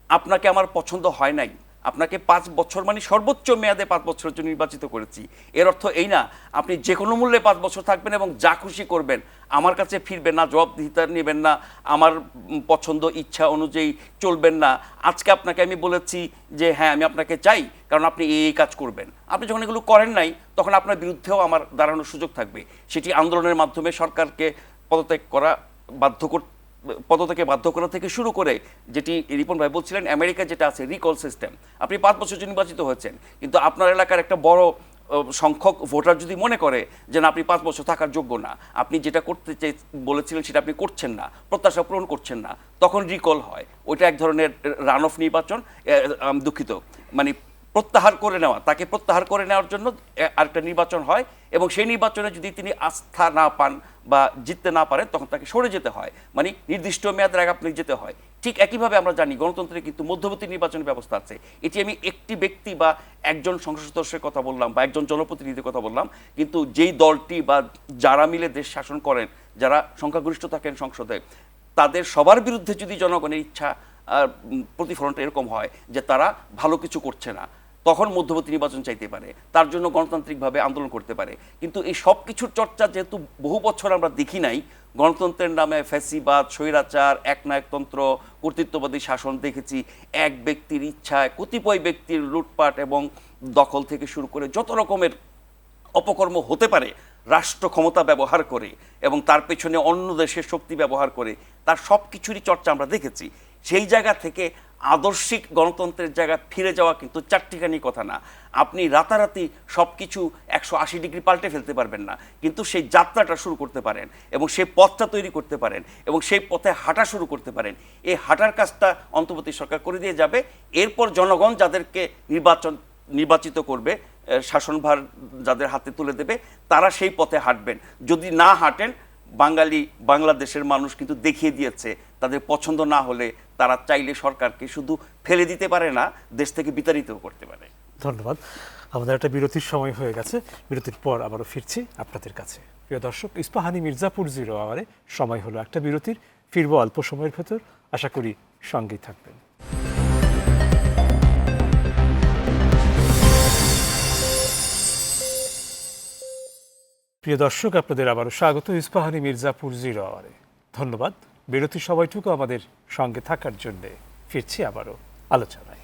আপনাকে আমার পছন্দ হয় নাই, আপনাকে 5 বছর মানে সর্বোচ্চ মেয়াদে 5 বছরের জন্য নির্বাচিত করেছি, এর অর্থ এই না আপনি যে কোনো মূল্যে 5 বছর থাকবেন এবং যা খুশি করবেন, আমার কাছে ফিরবেন না, জবাবদিহিতা নেবেন না, আমার পছন্দ ইচ্ছা অনুযায়ী চলবেন না। আজকে আপনাকে আমি বলেছি যে হ্যাঁ আমি আপনাকে চাই, কারণ আপনি এই কাজ করবেন। আপনি যখন এগুলো করেন নাই, তখন আপনার বিরুদ্ধেও আমার দাঁড়ানোর সুযোগ থাকবে। সেটি আন্দোলনের মাধ্যমে সরকারকে পদত্যাগ করা পদত্যাগে বাধ্য করা থেকে শুরু করে, যেটি রিপন ভাই বলছিলেন আমেরিকা যেটা আছে রিকল সিস্টেম, আপনি 5 বছর জন্য নির্বাচিত হয়েছেন, কিন্তু আপনার এলাকার একটা বড় সংখ্যক ভোটার যদি মনে করে যে না আপনি 5 বছর থাকার যোগ্য না, আপনি যেটা করতে বলেছিলেন সেটা আপনি করছেন না, প্রত্যাশা পূরণ করছেন না, তখন রিকল হয়। ওইটা এক ধরনের রান অফ নির্বাচন, দুঃখিত, মানে প্রত্যাহার করে নেওয়া, তাকে প্রত্যাহার করে নেওয়ার জন্য আরেকটা নির্বাচন হয়, এবং সেই নির্বাচনে যদি তিনি আস্থা না পান বা জিততে না পারেন, তখন তাকে সরে যেতে হয়, মানে নির্দিষ্ট মেয়াদের আগে আপনি যেতে হয়। ঠিক একইভাবে আমরা জানি গণতন্ত্রে কিন্তু মধ্যবর্তী নির্বাচনের ব্যবস্থা আছে। এটি আমি একটি ব্যক্তি বা একজন সংসদ সদস্যের কথা বললাম বা একজন জনপ্রতিনিধির কথা বললাম, কিন্তু যেই দলটি বা যারা মিলে দেশ শাসন করেন, যারা সংখ্যাগরিষ্ঠ থাকেন সংসদে, তাদের সবার বিরুদ্ধে যদি জনগণের ইচ্ছা প্রতিফলনটা এরকম হয় যে তারা ভালো কিছু করছে না, তখন মধ্যবর্তী নির্বাচন চাইতে পারে, তার জন্য গণতান্ত্রিকভাবে আন্দোলন করতে পারে। কিন্তু এই সব কিছুর চর্চা যেহেতু বহু বছর আমরা দেখি নাই, গণতন্ত্রের নামে ফ্যাসিবাদ, স্বৈরাচার, একনায়কতন্ত্র, কর্তৃত্ববাদী শাসন দেখেছি। এক ব্যক্তির ইচ্ছায় কতিপয় ব্যক্তির লুটপাট এবং দখল থেকে শুরু করে যত রকমের অপকর্ম হতে পারে রাষ্ট্র ক্ষমতা ব্যবহার করে এবং তার পেছনে অন্য দেশের শক্তি ব্যবহার করে, তার সব কিছুরই চর্চা আমরা দেখেছি। সেই জায়গা থেকে আদর্শিক গণতন্ত্রের জায়গা ফিরে যাওয়া কিন্তু চারটিখানি কথা না। আপনি রাতারাতি সব কিছু 180 ডিগ্রি পাল্টে ফেলতে পারবেন না, কিন্তু সেই যাত্রাটা শুরু করতে পারেন এবং সেই পথটা তৈরি করতে পারেন এবং সেই পথে হাঁটা শুরু করতে পারেন। এই হাঁটার কাজটা অন্তর্বর্তী সরকার করে দিয়ে যাবে। এরপর জনগণ যাদেরকে নির্বাচিত করবে, শাসনভার যাদের হাতে তুলে দেবে, তারা সেই পথে হাঁটবেন। যদি না হাঁটেন, বাংলাদেশের মানুষ কিন্তু দেখিয়ে দিয়েছে তাদের পছন্দ না হলে তারা চাইলে সরকারকে শুধু ফেলে দিতে পারে না, দেশ থেকে বিতাড়িতও করতে পারে। ধন্যবাদ। আমাদের একটা বিরতির সময় হয়ে গেছে, বিরতির পর আবারও ফিরছি আপনাদের কাছে। প্রিয় দর্শক, ইস্পাহানি মির্জাপুর 0 আওয়ারে সময় হলো একটা বিরতির, ফিরবো অল্প সময়ের ভেতর, আশা করি সঙ্গেই থাকবেন। প্রিয় দর্শক, আপনাদের আবারও স্বাগত ইস্পাহানি মির্জাপুর 0 আওয়ারে। ধন্যবাদ বিরতির সময়টুকু আমাদের সঙ্গে থাকার জন্যে। ফিরছি আবারও আলোচনায়।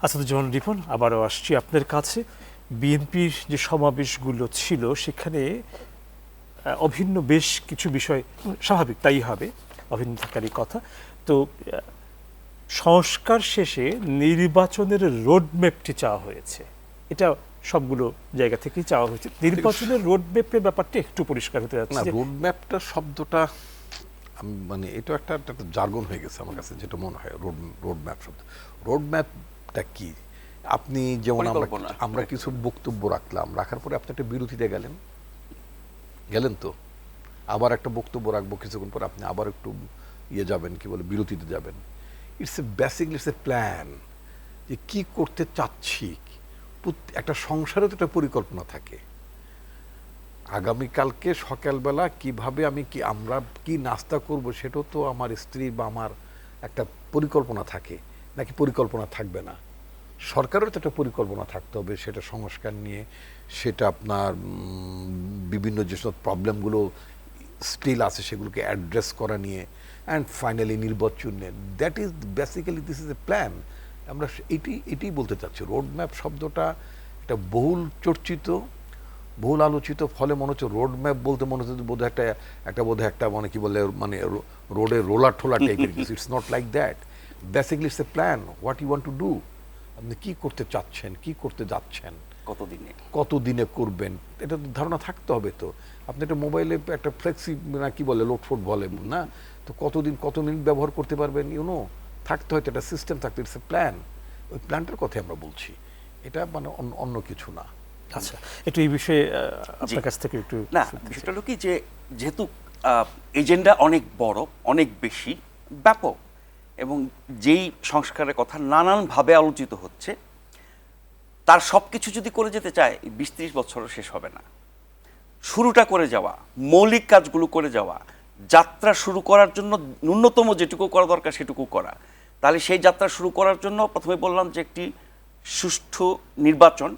আসাদুজ্জামান রিপন, আবারও আসছি আপনার কাছে। বিএনপির যে সমাবেশগুলো ছিল সেখানে অভিন্ন বেশ কিছু বিষয়, স্বাভাবিক তাই হবে, অভিন্ন থাকারই কথা। তো সংস্কার শেষে নির্বাচনের রোডম্যাপটি চাওয়া হয়েছে, এটা সবগুলো জায়গা থেকেই চাওয়া হয়েছে। নির্বাচনের রোডম্যাপের ব্যাপারটা একটু পরিষ্কার হতে যাচ্ছে। না, রোডম্যাপটা শব্দটা মানে এটা একটা জার্গন হয়ে গেছে আমার কাছে, যেটা মনে হয় রোডম্যাপ শব্দ। রোডম্যাপটা কি? আপনি যেমন আমরা কিছু বক্তব্য রাখার পরে আপনি একটা বিরতিতে গেলেন তো, আবার একটা বক্তব্য রাখবো, কিছুক্ষণ পরে আপনি আবার একটু যাবেন, কি বলে, বিরতিতে যাবেন। ইটস এ প্ল্যান, যে কি করতে চাচ্ছি। একটা সংসারে তো একটা পরিকল্পনা থাকে। আগামীকালকে সকালবেলা কিভাবে আমরা কি নাস্তা করব, সেটাও তো আমার স্ত্রী বা আমার একটা পরিকল্পনা থাকে, নাকি পরিকল্পনা থাকবে না? সরকারেরও তো একটা পরিকল্পনা থাকতে হবে, সেটা সংস্কার নিয়ে, সেটা আপনার বিভিন্ন যেসব প্রবলেমগুলো স্টিল আছে সেগুলোকে অ্যাড্রেস করা নিয়ে, অ্যান্ড ফাইনালি নির্বাচন নিয়ে। That is basically this is a plan. আমরা এটাই বলতে চাচ্ছি। রোডম্যাপ শব্দটা একটা বহুল চর্চিত, বহুল আলোচিত, ফলে মনে হচ্ছে রোডম্যাপ বলতে মনে হচ্ছে বোধহয় একটা মানে কি বলে, মানে রোডের রোলার ঠোলা টাইপের কিছু। It's not like that. Basically it's a plan, what you want to do. আপনি কি করতে চাচ্ছেন, কি করতে যাচ্ছেন, কতদিনে করবেন, এটা ধারণা থাকতে হবে। তো আপনি একটা মোবাইলে একটা ফ্লেক্সি না কি বলে, লোডফোড বলে না, তো কতদিন কত মিনিট ব্যবহার করতে পারবেন, থাকতে হয়তো একটা সিস্টেম থাকতে। It's a plan. ওই প্ল্যানটার কথা আমরা বলছি, এটা মানে অন্য কিছু না। আচ্ছা, একটু এই বিষয়ে আপনার কাছ থেকে একটু। না, বিষয়টা হলো কি, যে যেহেতু এজেন্ডা অনেক বড়, অনেক বেশি ব্যাপক, এবং যেই সংস্কারের কথা নানানভাবে আলোচিত হচ্ছে, তার সব কিছু যদি করে যেতে চায় 20-30 বছরও শেষ হবে না। শুরুটা করে যাওয়া, মৌলিক কাজগুলো করে যাওয়া, যাত্রা শুরু করার জন্য ন্যূনতম যেটুকু করা দরকার সেটুকু করা। তাহলে সেই যাত্রা শুরু করার জন্য প্রথমে বললাম যে একটি সুষ্ঠু নির্বাচন,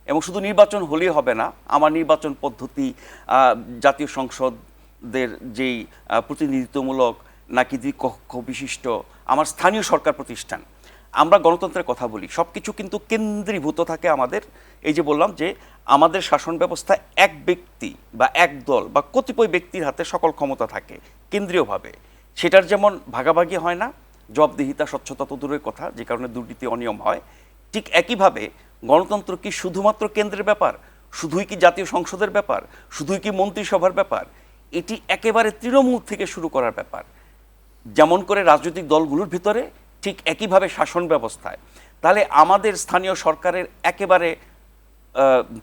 এবং শুধু নির্বাচন হলেই হবে না, আমার নির্বাচন পদ্ধতি, জাতীয় সংসদের যেই প্রতিনিধিত্বমূলক নাকি দ্বিকক্ষ বিশিষ্ট আমার স্থানীয় সরকার প্রতিষ্ঠান, আমরা গণতন্ত্রের কথা বলি, সব কিছু কিন্তু কেন্দ্রীভূত থাকে আমাদের। এই যে বললাম যে আমাদের শাসন ব্যবস্থা এক ব্যক্তি বা এক দল বা কতিপয় ব্যক্তির হাতে সকল ক্ষমতা থাকে কেন্দ্রীয়ভাবে। সেটার যেমন ভাগাভাগি হয় না, জবাবদিহিতা, স্বচ্ছতা তো দূরের কথা, যে কারণে দুর্নীতি অনিয়ম হয়। ঠিক একইভাবে গণতন্ত্র কি শুধুমাত্র কেন্দ্রের ব্যাপার, শুধুই কি জাতীয় সংসদের ব্যাপার, শুধুই কি মন্ত্রিসভার ব্যাপার? এটি একেবারে তৃণমূল থেকে শুরু করার ব্যাপার। যেমন করে রাজনৈতিক দলগুলোর ভিতরে, ঠিক একইভাবে শাসন ব্যবস্থায়। তাহলে আমাদের স্থানীয় সরকারের একেবারে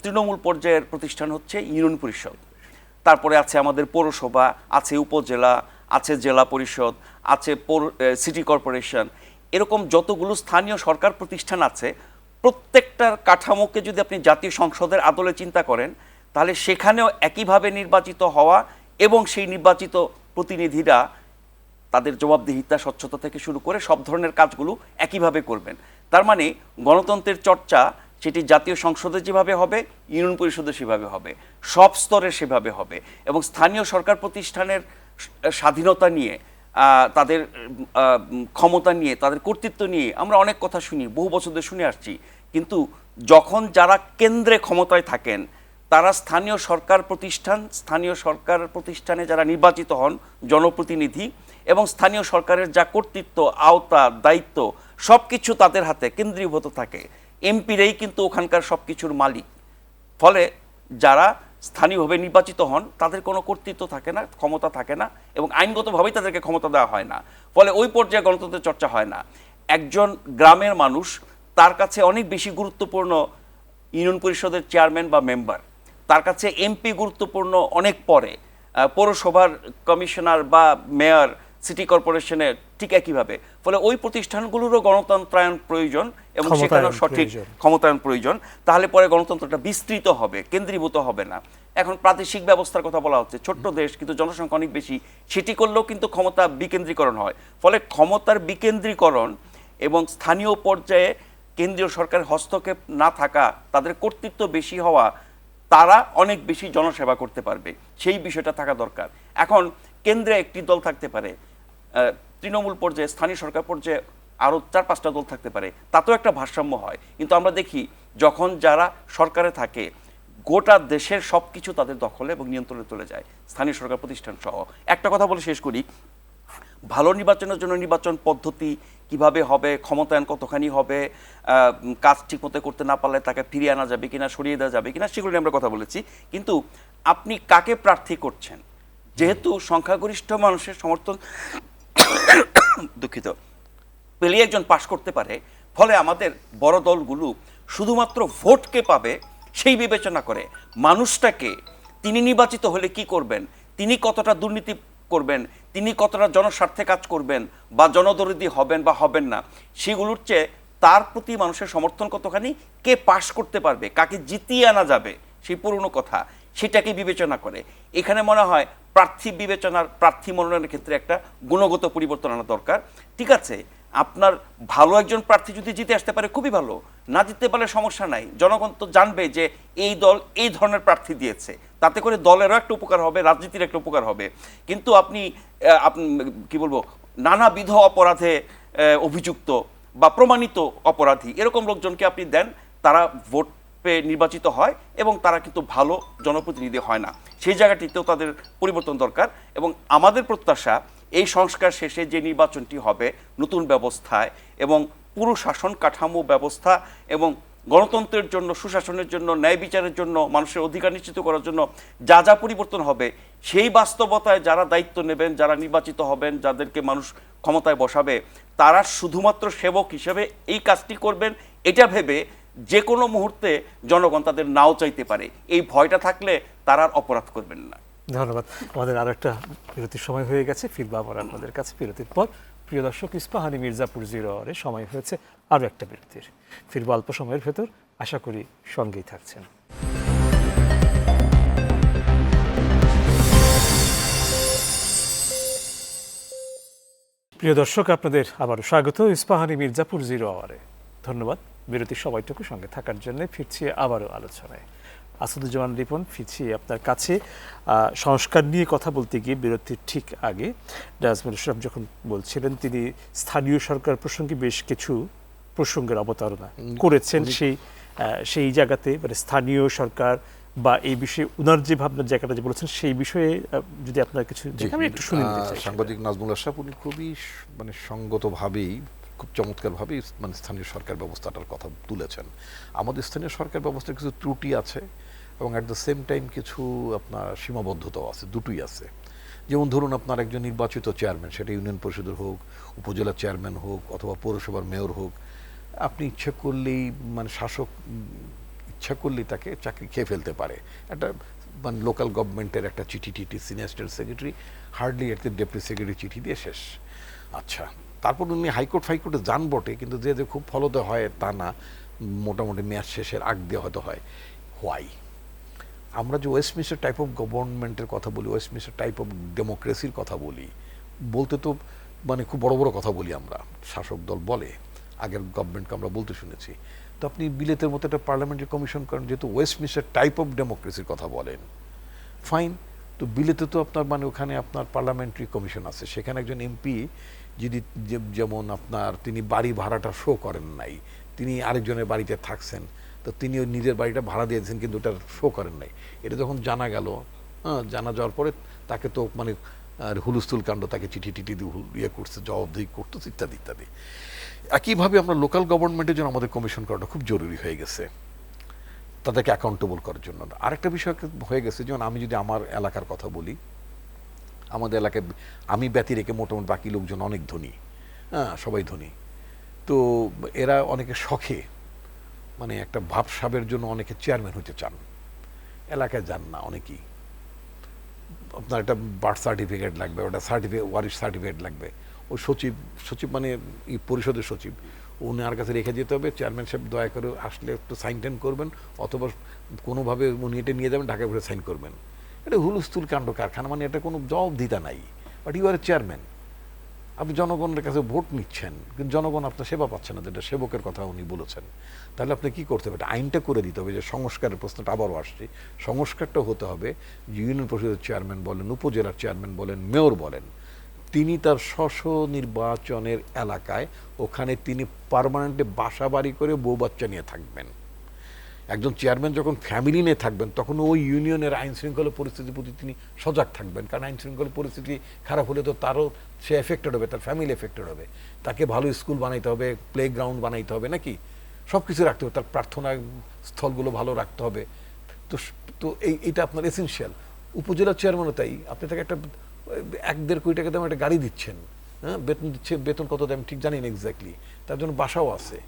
তৃণমূল পর্যায়ের প্রতিষ্ঠান হচ্ছে ইউনিয়ন পরিষদ, তারপরে আছে আমাদের পৌরসভা, আছে উপজেলা, আছে জেলা পরিষদ, আছে সিটি কর্পোরেশন। এরকম যতগুলো স্থানীয় সরকার প্রতিষ্ঠান আছে, প্রত্যেকটার কাঠামোকে যদি আপনি জাতীয় সংসদের আদলে চিন্তা করেন, তাহলে সেখানেও একইভাবে নির্বাচিত হওয়া এবং সেই নির্বাচিত প্রতিনিধিরা তাদের জবাবদিহিতা, স্বচ্ছতা থেকে শুরু করে সব ধরনের কাজগুলো একইভাবে করবেন। তার মানে গণতন্ত্রের চর্চা সেটি জাতীয় সংসদে যেভাবে হবে, ইউনিয়ন পরিষদে সেভাবে হবে, সব স্তরে সেভাবে হবে, এবং স্থানীয় সরকার প্রতিষ্ঠানের স্বাধীনতা নিয়ে, তাদের ক্ষমতা নিয়ে, তাদের কর্তৃত্ব নিয়ে আমরা অনেক কথা শুনি, বহু বছর ধরে শুনে আসছি। কিন্তু যখন যারা কেন্দ্রে ক্ষমতায় থাকেন, তারা স্থানীয় সরকার প্রতিষ্ঠানে যারা নির্বাচিত হন জনপ্রতিনিধি, এবং স্থানীয় সরকারের যা কর্তৃত্ব, আওতা, দায়িত্ব সব কিছু তাদের হাতে কেন্দ্রীভূত থাকে। এমপিরাই কিন্তু ওখানকার সব কিছুর মালিক। ফলে যারা স্থানীয়ভাবে নির্বাচিত হন তাদের কোনো কর্তৃত্ব থাকে না, ক্ষমতা থাকে না, এবং আইনগতভাবেই তাদেরকে ক্ষমতা দেওয়া হয় না। ফলে ওই পর্যায়ে গণতন্ত্রের চর্চা হয় না। একজন গ্রামের মানুষ, তার কাছে অনেক বেশি গুরুত্বপূর্ণ ইউনিয়ন পরিষদের চেয়ারম্যান বা মেম্বার, তার কাছে এমপি গুরুত্বপূর্ণ অনেক পরে, পৌরসভার কমিশনার বা মেয়র, সিটি কর্পোরেশনের ঠিক একইভাবে। ফলে ওই প্রতিষ্ঠানগুলোরও গণতন্ত্রায়ন প্রয়োজন এবং সেখানেও সঠিক ক্ষমতায়ন প্রয়োজন। তাহলে পরে গণতন্ত্রটা বিস্তৃত হবে, কেন্দ্রীভূত হবে না। এখন প্রাদেশিক ব্যবস্থার কথা বলা হচ্ছে, ছোট্ট দেশ কিন্তু জনসংখ্যা অনেক বেশি, সেটি করলেও কিন্তু ক্ষমতা বিকেন্দ্রীকরণ হয়। ফলে ক্ষমতার বিকেন্দ্রীকরণ এবং স্থানীয় পর্যায়ে কেন্দ্রীয় সরকারের হস্তক্ষেপ না থাকা, তাদের কর্তৃত্ব বেশি হওয়া, তারা অনেক বেশি জনসেবা করতে পারবে, সেই বিষয়টা থাকা দরকার। এখন কেন্দ্রে একটি দল থাকতে পারে, তৃণমূল পর্যায়ে, স্থানীয় সরকার পর্যায়ে আরও 4-5টা দল থাকতে পারে, তাতেও একটা ভারসাম্য হয়। কিন্তু আমরা দেখি যখন যারা সরকারে থাকে, গোটা দেশের সব কিছু তাদের দখলে এবং নিয়ন্ত্রণে চলে যায়, স্থানীয় সরকার প্রতিষ্ঠান সহ। একটা কথা বলে শেষ করি, ভালো নির্বাচনের জন্য নির্বাচন পদ্ধতি কিভাবে হবে, ক্ষমতায়ন কতখানি হবে, কাজ ঠিকমতো করতে না পারলে তাকে ফিরিয়ে আনা যাবে কিনা, সরিয়ে দেওয়া যাবে কিনা, সেগুলো নিয়ে আমরা কথা বলেছি। কিন্তু আপনি কাকে প্রার্থী করছেন, যেহেতু সংখ্যাগরিষ্ঠ মানুষের সমর্থন দুঃখিত পেলে একজন পাশ করতে পারে, ফলে আমাদের বড় দলগুলো শুধুমাত্র ভোটকে পাবে সেই বিবেচনা করে মানুষটাকে, তিনি নির্বাচিত হলে কি করবেন, তিনি কতটা দুর্নীতি করবেন, তিনি কতটা জনস্বার্থে কাজ করবেন বা জনদরদি হবেন বা হবেন না, সেগুলোর চেয়ে তার প্রতি মানুষের সমর্থন কতখানি, কে পাশ করতে পারবে, কাকে জিতিয়ে আনা যাবে, সেই পুরনো কথা, সেটাকে বিবেচনা করে। এখানে মনে হয় প্রার্থী মনোনয়নের ক্ষেত্রে একটা গুণগত পরিবর্তন আনা দরকার। ঠিক আছে, আপনার ভালো একজন প্রার্থী যদি জিতে আসতে পারে খুবই ভালো, না জিততে পারলে সমস্যা নাই, জনগণ তো জানবে যে এই দল এই ধরনের প্রার্থী দিয়েছে, তাতে করে দলেরও একটা উপকার হবে, রাজনীতির একটা উপকার হবে। কিন্তু আপনি কি বলবো, নানাবিধ অপরাধে অভিযুক্ত বা প্রমাণিত অপরাধী এরকম লোকজনকে আপনি দেন, তারা ভোট পেয়ে নির্বাচিত হয় এবং তারা কিন্তু ভালো জনপ্রতিনিধি হয় না। সেই জায়গাটিতেও তাদের পরিবর্তন দরকার। এবং আমাদের প্রত্যাশা, এই সংস্কার শেষে যে নির্বাচনটি হবে নতুন ব্যবস্থায় এবং পুরো শাসন কাঠামো ব্যবস্থা এবং গণতন্ত্রের জন্য, সুশাসনের জন্য, ন্যায় বিচারের জন্য, মানুষের অধিকার নিশ্চিত করার জন্য যা যা পরিবর্তন হবে, সেই বাস্তবতায় যারা দায়িত্ব নেবেন, যারা নির্বাচিত হবেন, যাদেরকে মানুষ ক্ষমতায় বসাবে, তারা শুধুমাত্র সেবক হিসেবে এই কাজটি করবেন, এটা ভেবে যে কোনো মুহূর্তে জনগণ তাদের নাও চাইতে পারে, এই ভয়টা থাকলে তারা আর অপরাধ করবেন না। ধন্যবাদ। আমাদের আরো একটা বিরতির সময় হয়ে গেছে, ফিরবো আবার আপনাদের কাছে বিরতির পর। প্রিয় দর্শক, ইস্পাহানি মির্জাপুর 0 আওয়ারে সময় হয়েছে আরো একটা বিরতির। ফিরবো অল্প সময়ের ভেতর, আশা করি সঙ্গেই থাকছেন। প্রিয় দর্শক, আপনাদের আবারও স্বাগত ইস্পাহানি মির্জাপুর 0 আওয়ারে। ধন্যবাদ বিরতির সময়টুকু সঙ্গে থাকার জন্য। ফিরছি আবারও আলোচনায়। আসাদুজ্জামান রিপন, ফিরছি আপনার কাছে। সংস্কার নিয়ে কথা বলতে গিয়ে বিরতির ঠিক আগে নাজমুল ইসলাম যখন বলছিলেন, তিনি স্থানীয় সরকার প্রসঙ্গে বেশ কিছু প্রসঙ্গের অবতারণা করেছেন। সেই জায়গাতে মানে স্থানীয় সরকার বা এই বিষয়ে উনার যে ভাবনার জায়গাটা যে বলেছেন, সেই বিষয়ে যদি আপনার কিছু আমি একটু শুনে নিতে চাই। সাংবাদিক নাজমুল আশরাফ উনি খুবই মানে সঙ্গতভাবেই, খুব চমৎকারভাবেই মানে স্থানীয় সরকার ব্যবস্থাটার কথা তুলেছেন। আমাদের স্থানীয় সরকার ব্যবস্থার কিছু ত্রুটি আছে এবং অ্যাট দ্য সেম টাইম কিছু আপনার সীমাবদ্ধতাও আছে, দুটোই আছে। যেমন ধরুন, আপনার একজন নির্বাচিত চেয়ারম্যান, সেটা ইউনিয়ন পরিষদের হোক, উপজেলা চেয়ারম্যান হোক অথবা পৌরসভার মেয়র হোক, আপনি ইচ্ছে করলেই মানে শাসক ইচ্ছা করলেই তাকে চাকরি খেয়ে ফেলতে পারে। একটা মানে লোকাল গভর্নমেন্টের একটা চিঠি সিনিয়র স্টেট সেক্রেটারি হার্ডলি একটা ডেপুটি সেক্রেটারি চিঠি দিয়ে শেষ। আচ্ছা, তারপর উনি ফাইকোর্টে যান বটে, কিন্তু যে খুব ফলতে হয় তা না, মোটামুটি মেয়াদ শেষের আগ দিয়ে হয়তো হয়। হোয়াই? আমরা যে ওয়েস্টমিনিস্টার টাইপ অফ গভর্নমেন্টের কথা বলি, ওয়েস্টমিনিস্টার টাইপ অফ ডেমোক্রেসির কথা বলতে তো মানে খুব বড় বড় কথা বলি আমরা, শাসক দল বলে। আগের গভর্নমেন্টকে আমরা বলতে শুনেছি। তো আপনি বিলেতের মতো একটা পার্লামেন্টারি কমিশন করেন, যেহেতু ওয়েস্টমিনিস্টার টাইপ অফ ডেমোক্রেসির কথা বলেন, ফাইন। তো বিলেতে তো আপনার মানে ওখানে আপনার পার্লামেন্টারি কমিশন আছে, সেখানে একজন এমপি যদি যেমন আপনার তিনি বাড়ি ভাড়াটা শো করেন নাই, তিনি আরেকজনের বাড়িতে থাকছেন, তো তিনি ওই নিজের বাড়িটা ভাড়া দিয়ে দিয়েছেন কিন্তু ওটা শো করেন নাই, এটা যখন জানা গেল, জানা যাওয়ার পরে তাকে তো মানে হুলস্থুল কাণ্ড, তাকে চিঠি টিঠি দিয়ে ইয়ে করছে, জবাবদিহি করতেছে ইত্যাদি ইত্যাদি। একইভাবে আমরা লোকাল গভর্নমেন্টের জন্য আমাদের কমিশন করাটা খুব জরুরি হয়ে গেছে, তাদেরকে অ্যাকাউন্টেবল করার জন্য। আরেকটা বিষয় হয়ে গেছে, যেমন আমি যদি আমার এলাকার কথা বলি, আমাদের এলাকায় আমি ব্যতি রেখে মোটামুটি বাকি লোকজন অনেক ধনী, সবাই ধনী। তো এরা অনেকে শখে মানে একটা ভাবসাবের জন্য অনেকে চেয়ারম্যান হতে চান, এলাকায় যান না অনেকেই। আপনার একটা বার্থ সার্টিফিকেট লাগবে, ওটা ওয়ারিশ সার্টিফিকেট লাগবে, ওই সচিব মানে পরিষদের সচিব, ওনার কাছে রেখে যেতে হবে, চেয়ারম্যান সাহেব দয়া করে আসলে একটু সাইন টাইন করবেন, অথবা কোনোভাবে উনি এটা নিয়ে যাবেন, ঢাকায় ঘুরে সাইন করবেন। এটা হুলস্থুল কাণ্ড কারখানা, মানে এটা কোনো জবাবদিহিতা নাই। But you are a chairman, আপনি জনগণের কাছে ভোট নিচ্ছেন, কিন্তু জনগণ আপনার সেবা পাচ্ছে না, যেটা সেবকের কথা উনি বলেছেন। তাহলে আপনি কি করতে হবে, এটা আইনটা করে দিতে হবে। যে সংস্কারের প্রশ্নটা আবারও আসছে, সংস্কারটা হতে হবে ইউনিয়ন পরিষদের চেয়ারম্যান বলেন, উপজেলার চেয়ারম্যান বলেন, মেয়র বলেন, তিনি তার নির্বাচনের এলাকায় ওখানে তিনি পার্মানেন্টে বাসা বাড়ি করে বউ বাচ্চা নিয়ে থাকবেন। একজন চেয়ারম্যান যখন ফ্যামিলি নিয়ে থাকবেন, তখন ওই ইউনিয়নের আইন শৃঙ্খলা পরিস্থিতির প্রতি তিনি সজাগ থাকবেন, কারণ আইন শৃঙ্খলা পরিস্থিতি খারাপ হলে তো তারও সে এফেক্টেড হবে, তার ফ্যামিলি এফেক্টেড হবে। তাকে ভালো স্কুল বানাইতে হবে, প্লে গ্রাউন্ড বানাইতে হবে, নাকি সব কিছু রাখতে হবে, তার প্রার্থনা স্থলগুলো ভালো রাখতে হবে। তো তো এইটা আপনার এসেনশিয়াল। উপজেলা চেয়ারম্যানও তাই, আপনি তাকে একটা 1-1.5 কোটি টাকা দাম একটা গাড়ি দিচ্ছেন, বেতন দিচ্ছে, বেতন কত দেন ঠিক জানি না এক্স্যাক্টলি, তার জন্য বাসাও আছে।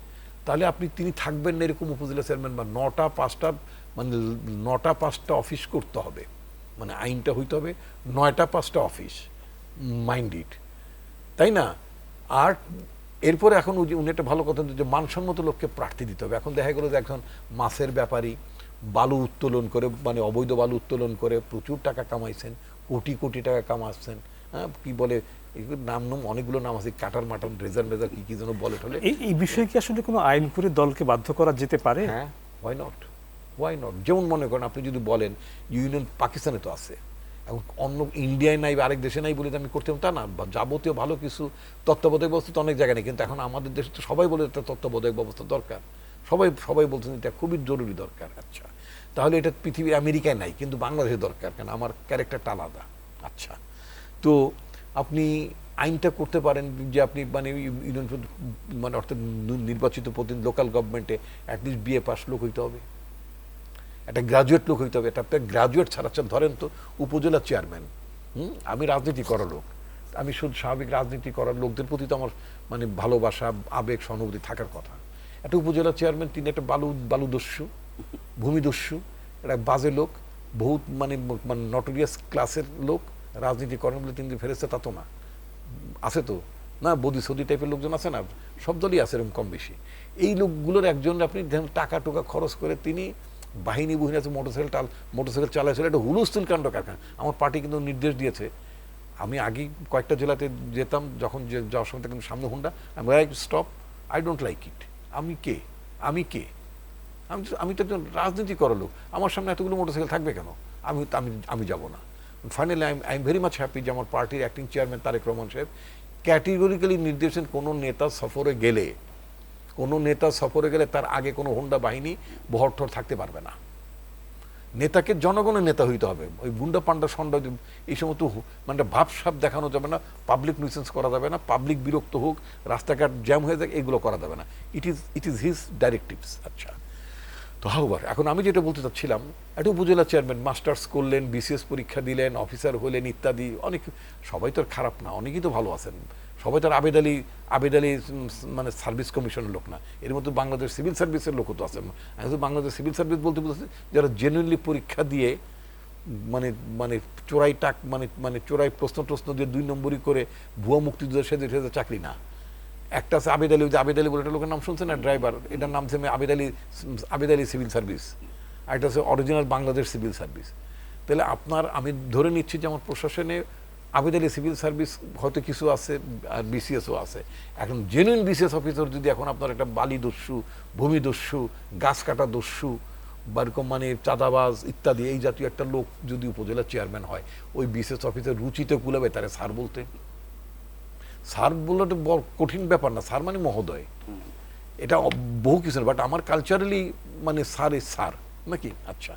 তাহলে তিনি থাকবেন না এরকম উপজেলা চেয়ারম্যান, বা 9টা-5টা মানে 9টা-5টা অফিস করতে হবে, মানে আইনটা হইতে হবে 9টা-5টা অফিস, মাইন্ড ইট, তাই না? আর এরপরে এখন উনি একটা ভালো কথা, যে মানসম্মত লোককে প্রার্থী দিতে হবে। এখন দেখা গেল যে একজন মাছের ব্যাপারী বালু উত্তোলন করে, মানে অবৈধ বালু উত্তোলন করে প্রচুর টাকা কামাইছেন, কোটি কোটি টাকা কামাচ্ছেন, কি বলে নাম অনেকগুলো নাম আছে, কাটার মাটার রেজার কি যেন বলে। এই বিষয়ে কি আসলে কোনো আইন করে দলকে বাধ্য করা যেতে পারে? হ্যাঁ, ওয়াই নট। যেমন মনে করেন আপনি যদি বলেন ইউনিয়ন পাকিস্তানে তো আছে, এখন অন্য ইন্ডিয়ায় নাই বা আরেক দেশে নাই বলে আমি করতে তা না, যাবতীয় ভালো কিছু তত্ত্বাবধায়ক ব্যবস্থা তো অনেক জায়গায় নেই, কিন্তু এখন আমাদের দেশে তো সবাই বলে একটা তত্ত্বাবধায়ক ব্যবস্থা দরকার, সবাই বলছেন এটা খুবই জরুরি দরকার। আচ্ছা, তাহলে এটা পৃথিবীর আমেরিকায় নাই, কিন্তু বাংলাদেশে দরকার, কেন আমার ক্যারেক্টারটা আলাদা। আচ্ছা, তো আপনি আইনটা করতে পারেন যে আপনি মানে ইউনিয়ন মানে অর্থাৎ নির্বাচিত প্রতিনিধি লোকাল গভর্নমেন্টে অ্যাটলিস্ট বিএ পাস লোক হইতে হবে, একটা গ্রাজুয়েট লোক হইতে হবে। এটা আপনার গ্রাজুয়েট ছাড়া, ধরেন তো উপজেলা চেয়ারম্যান, আমি রাজনীতি করার লোক, আমি শুধু স্বাভাবিক রাজনীতি করার লোকদের প্রতি তো আমার মানে ভালোবাসা, আবেগ, সহানুভূতি থাকার কথা। একটা উপজেলা চেয়ারম্যান, তিনি একটা বালুদস্যু, ভূমিদস্যু, একটা বাজে লোক, বহুত মানে নটোরিয়াস ক্লাসের লোক, রাজনীতি করেন বলে তিনি ফেরেছে তা তো না, আছে তো না, বদি সদি টাইপের লোকজন আছে না, সব দলই আছে এরকম কম বেশি। এই লোকগুলোর একজন আপনি টাকা টোকা খরচ করে তিনি বাহিনী বুহিনী আছে, মোটরসাইকেল চালাইছিল, একটা হুলস্থুল কাণ্ড কারখানা। আমার পার্টি কিন্তু নির্দেশ দিয়েছে, আমি আগে কয়েকটা জেলাতে যেতাম, যখন যাওয়ার সময় কিন্তু সামনে হুন্ডা, আমি stop, I don't like it. আমি কে আমি তো একজন রাজনীতি করার লোক, আমার সামনে এতগুলো মোটরসাইকেল থাকবে কেন? আমি যাব না। Finally I am very much happy যে আমার পার্টির অ্যাক্টিং চেয়ারম্যান তারেক রহমান সাহেব ক্যাটেগরিক্যালি নির্দেশন, কোনো নেতা সফরে গেলে তার আগে কোনো হোন্ডা বাহিনী বহরঠর থাকতে পারবে না। নেতাকে জনগণের নেতা হইতে হবে, ওই গুন্ডা পান্ডা সন্ডা এই সমস্ত মানে ভাবসাব দেখানো যাবে না, পাবলিক নিউসেন্স করা যাবে না, পাবলিক বিরক্ত হোক, রাস্তাঘাট জ্যাম হয়ে যাক, এগুলো করা যাবে না। It is his directives. আচ্ছা, তো হাউবার এখন আমি যেটা বলতে চাচ্ছিলাম, একটা উপজেলা চেয়ারম্যান মাস্টার্স করলেন, বিসিএস পরীক্ষা দিলেন, অফিসার হলেন ইত্যাদি, অনেক, সবাই তো আর খারাপ না, অনেকেই তো ভালো আছেন, সবাই তো আর আবেদ আলী মানে সার্ভিস কমিশনের লোক না, এর মধ্যে বাংলাদেশ সিভিল সার্ভিসের লোকও তো আছেন। আমি তো বাংলাদেশ সিভিল সার্ভিস বলতে যারা জেনুইনলি পরীক্ষা দিয়ে মানে চোরাই প্রশ্ন দিয়ে 2 নম্বরই করে ভুয়া মুক্তিযোদ্ধা সেজে চাকরি না। একটা আছে আবেদ আলী বলে একটা লোকের নাম শুনছেন না, ড্রাইভার, এটার নাম হচ্ছে আবেদ আলী সিভিল সার্ভিস, আর এটা হচ্ছে অরিজিনাল বাংলাদেশ সিভিল সার্ভিস। তাহলে আমি ধরে নিচ্ছি যে আমার প্রশাসনে আবেদ আলী সিভিল সার্ভিস হয়তো কিছু আছে, আর বিসিএসও আছে। এখন জেনুইন বিসিএস অফিসার যদি এখন আপনার একটা বালি দস্যু, ভূমি দস্যু, গাছ কাটা দস্যু বা এরকম মানে চাঁদাবাজ ইত্যাদি এই জাতীয় একটা লোক যদি উপজেলা চেয়ারম্যান হয়, ওই বিসিএস অফিসার রুচিতে কুলাবে তারে স্যার বলতে? স্যার বলাটা বড় কঠিন ব্যাপার না, স্যার মানে মহোদয়, এটা বহু কিছু। বাট আমার কালচারালি মানে স্যার ইজ স্যার নাকি? আচ্ছা,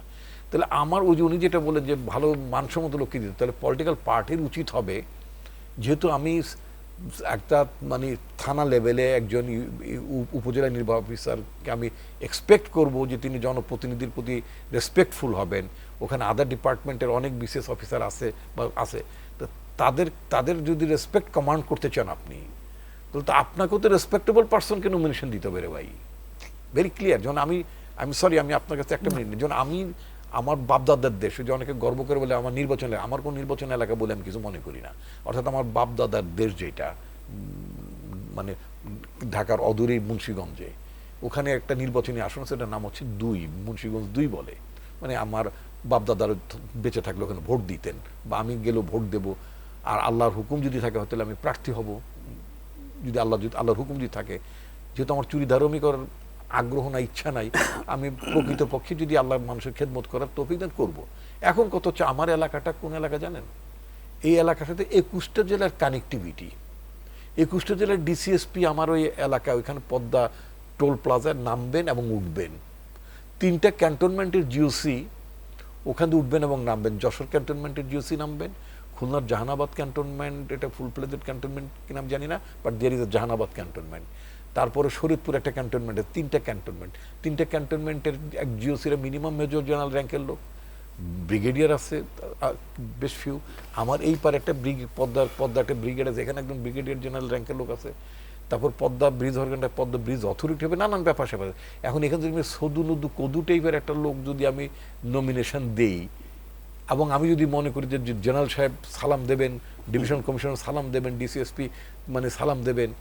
তাহলে আমার ওই যে উনি যেটা বলেন যে ভালো মানসম্মত লোককে দিতে, তাহলে পলিটিক্যাল পার্টির উচিত হবে, যেহেতু আমি একটা মানে থানা লেভেলে একজন উপজেলা নির্বাহী অফিসারকে আমি এক্সপেক্ট করব যে তিনি জনপ্রতিনিধির প্রতি রেসপেক্টফুল হবেন, ওখানে আদার ডিপার্টমেন্টের অনেক বিশেষ অফিসার আছে বা আছে, তো তাদের যদি রেসপেক্ট কমান্ড করতে চান আপনি, তাহলে তো আপনাকেও তো রেসপেক্টেবল পার্সনকে নমিনেশন দিতে হবে রে ভাই। Very clear. যখন আমি সরি, আমি আপনার কাছে একটা মিনিট, যখন আমি আমার বাপদাদার দেশ, যে অনেকে গর্ব করে বলে আমার নির্বাচন এলাকা, আমার কোনো নির্বাচন এলাকা বলে আমি কিছু মনে করি না। অর্থাৎ আমার বাপদাদার দেশ যেটা মানে ঢাকার অদূরেই মুন্সিগঞ্জে, ওখানে একটা নির্বাচনী আসন, সেটার নাম হচ্ছে 2, মুন্সিগঞ্জ 2 বলে। মানে আমার বাপদাদার বেঁচে থাকলে ওখানে ভোট দিতেন, বা আমি গেলেও ভোট দেব, আর আল্লাহর হুকুম যদি থাকে হয়তো আমি প্রার্থী হব, যদি আল্লাহর হুকুম যদি থাকে। যেহেতু আমার চুরি ধারমি করার আগ্রহ না, ইচ্ছা নাই, আমি প্রকৃতপক্ষে যদি আল্লাহ মানুষের খেদমত করার তৌফিক দান করবো। এখন কত হচ্ছে, আমার এলাকাটা কোন এলাকা জানেন? এই এলাকার সাথে 21টা জেলার কানেক্টিভিটি। 21টা জেলার ডিসিএসপি আমার ওই এলাকায়, ওইখানে পদ্মা টোল প্লাজায় নামবেন এবং উঠবেন। 3টা ক্যান্টনমেন্টের জিওসি ওখান থেকে উঠবেন এবং নামবেন। যশোর ক্যান্টনমেন্টের জিওসি নামবেন, খুলনার জাহানাবাদ ক্যান্টনমেন্ট, এটা ফুল প্লেজেড ক্যান্টনমেন্ট কি নাম জানি না, but there is a Jahanabad cantonment. তারপরে শরীয়তপুর একটা ক্যান্টনমেন্টের 3টা ক্যান্টনমেন্ট, 3টা ক্যান্টনমেন্টের এক জিওসিরা মিনিমাম মেজর জেনারেল র্যাঙ্কের লোক, ব্রিগেডিয়ার আছে বেশ ফিউ। আমার এই পারে একটা পদ্মা একটা ব্রিগেড আছে, এখানে একদম ব্রিগেডিয়ার জেনারেল র্যাঙ্কের লোক আছে। তারপর পদ্মা ব্রিজ অর্গানটা পদ্মা ব্রিজ অথরিটি হবে, নানান ব্যাপার স্যাপার। এখন এখান থেকে কদু টাইপের একটা লোক যদি আমি নমিনেশন দেই, এবং আমি যদি মনে করি যে জেনারেল সাহেব সালাম দেবেন, ডিভিশন কমিশনার সালাম দেবেন, ডিসিএসপি মানে সালাম দেবেন,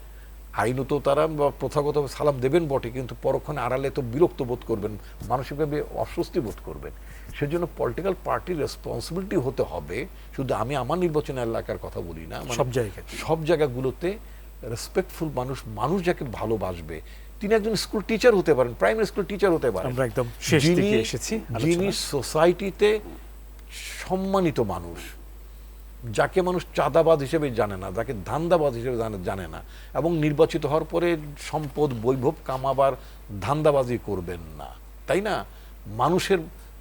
আইনত তারা বা প্রথাগত সালাম দেবেন বটে, কিন্তু পরক্ষণে আড়ালে তো বিরক্ত বোধ করবেন, মানসিকভাবে অস্বস্তি বোধ করবেন। সেজন্য পলিটিক্যাল পার্টির রেসপন্সিবিলিটি হতে হবে, শুধু আমি আমার নির্বাচনী এলাকার কথা বলি না, সব জায়গাগুলোতে রেসপেক্টফুল মানুষ যাকে ভালোবাসবে, তিনি একজন স্কুল টিচার হতে পারেন, প্রাইমারি স্কুল টিচার হতে পারেন, আমরা একদম শেষ দিকে এসেছি। যিনি সোসাইটিতে সম্মানিত মানুষ, যাকে মানুষ চাঁদাবাজ হিসেবে জানে না, যাকে ধান্দাবাজ হিসেবে জানে না, এবং নির্বাচিত হওয়ার পরে সম্পদ বৈভব কামাবার ধান্দাবাজি করবেন না, তাই না?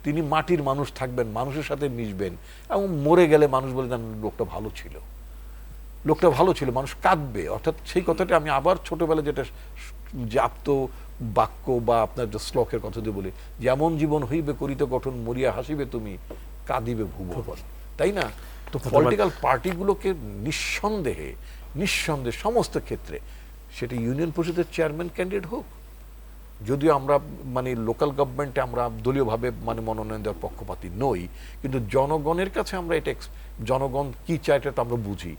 তিনি মাটির মানুষ থাকবেন, মানুষের সাথে মিশবেন, এবং মরে গেলে মানুষ বলে দেন লোকটা ভালো ছিল, মানুষ কাঁদবে। অর্থাৎ সেই কথাটা আমি আবার ছোটবেলায় যেটা আপ্ত বাক্য বা আপনার যে শ্লোকের কথা দিয়ে বলি, যেমন জীবন হইবে করিতে গঠন, মরিয়া হাসিবে তুমি, কাঁদিবে ভুবন, তাই না? তো পলিটিক্যাল পার্টিগুলোকে নিঃসন্দেহে সমস্ত ক্ষেত্রে, সেটা ইউনিয়ন পরিষদের চেয়ারম্যান ক্যান্ডিডেট হোক, যদিও আমরা মানে লোকাল গভর্নমেন্টে আমরা দলীয়ভাবে মানে মনোনয়ন দেওয়ার পক্ষপাতী নই, কিন্তু জনগণের কাছে আমরা এটা জনগণ কি চায় এটা তো আমরা বুঝি।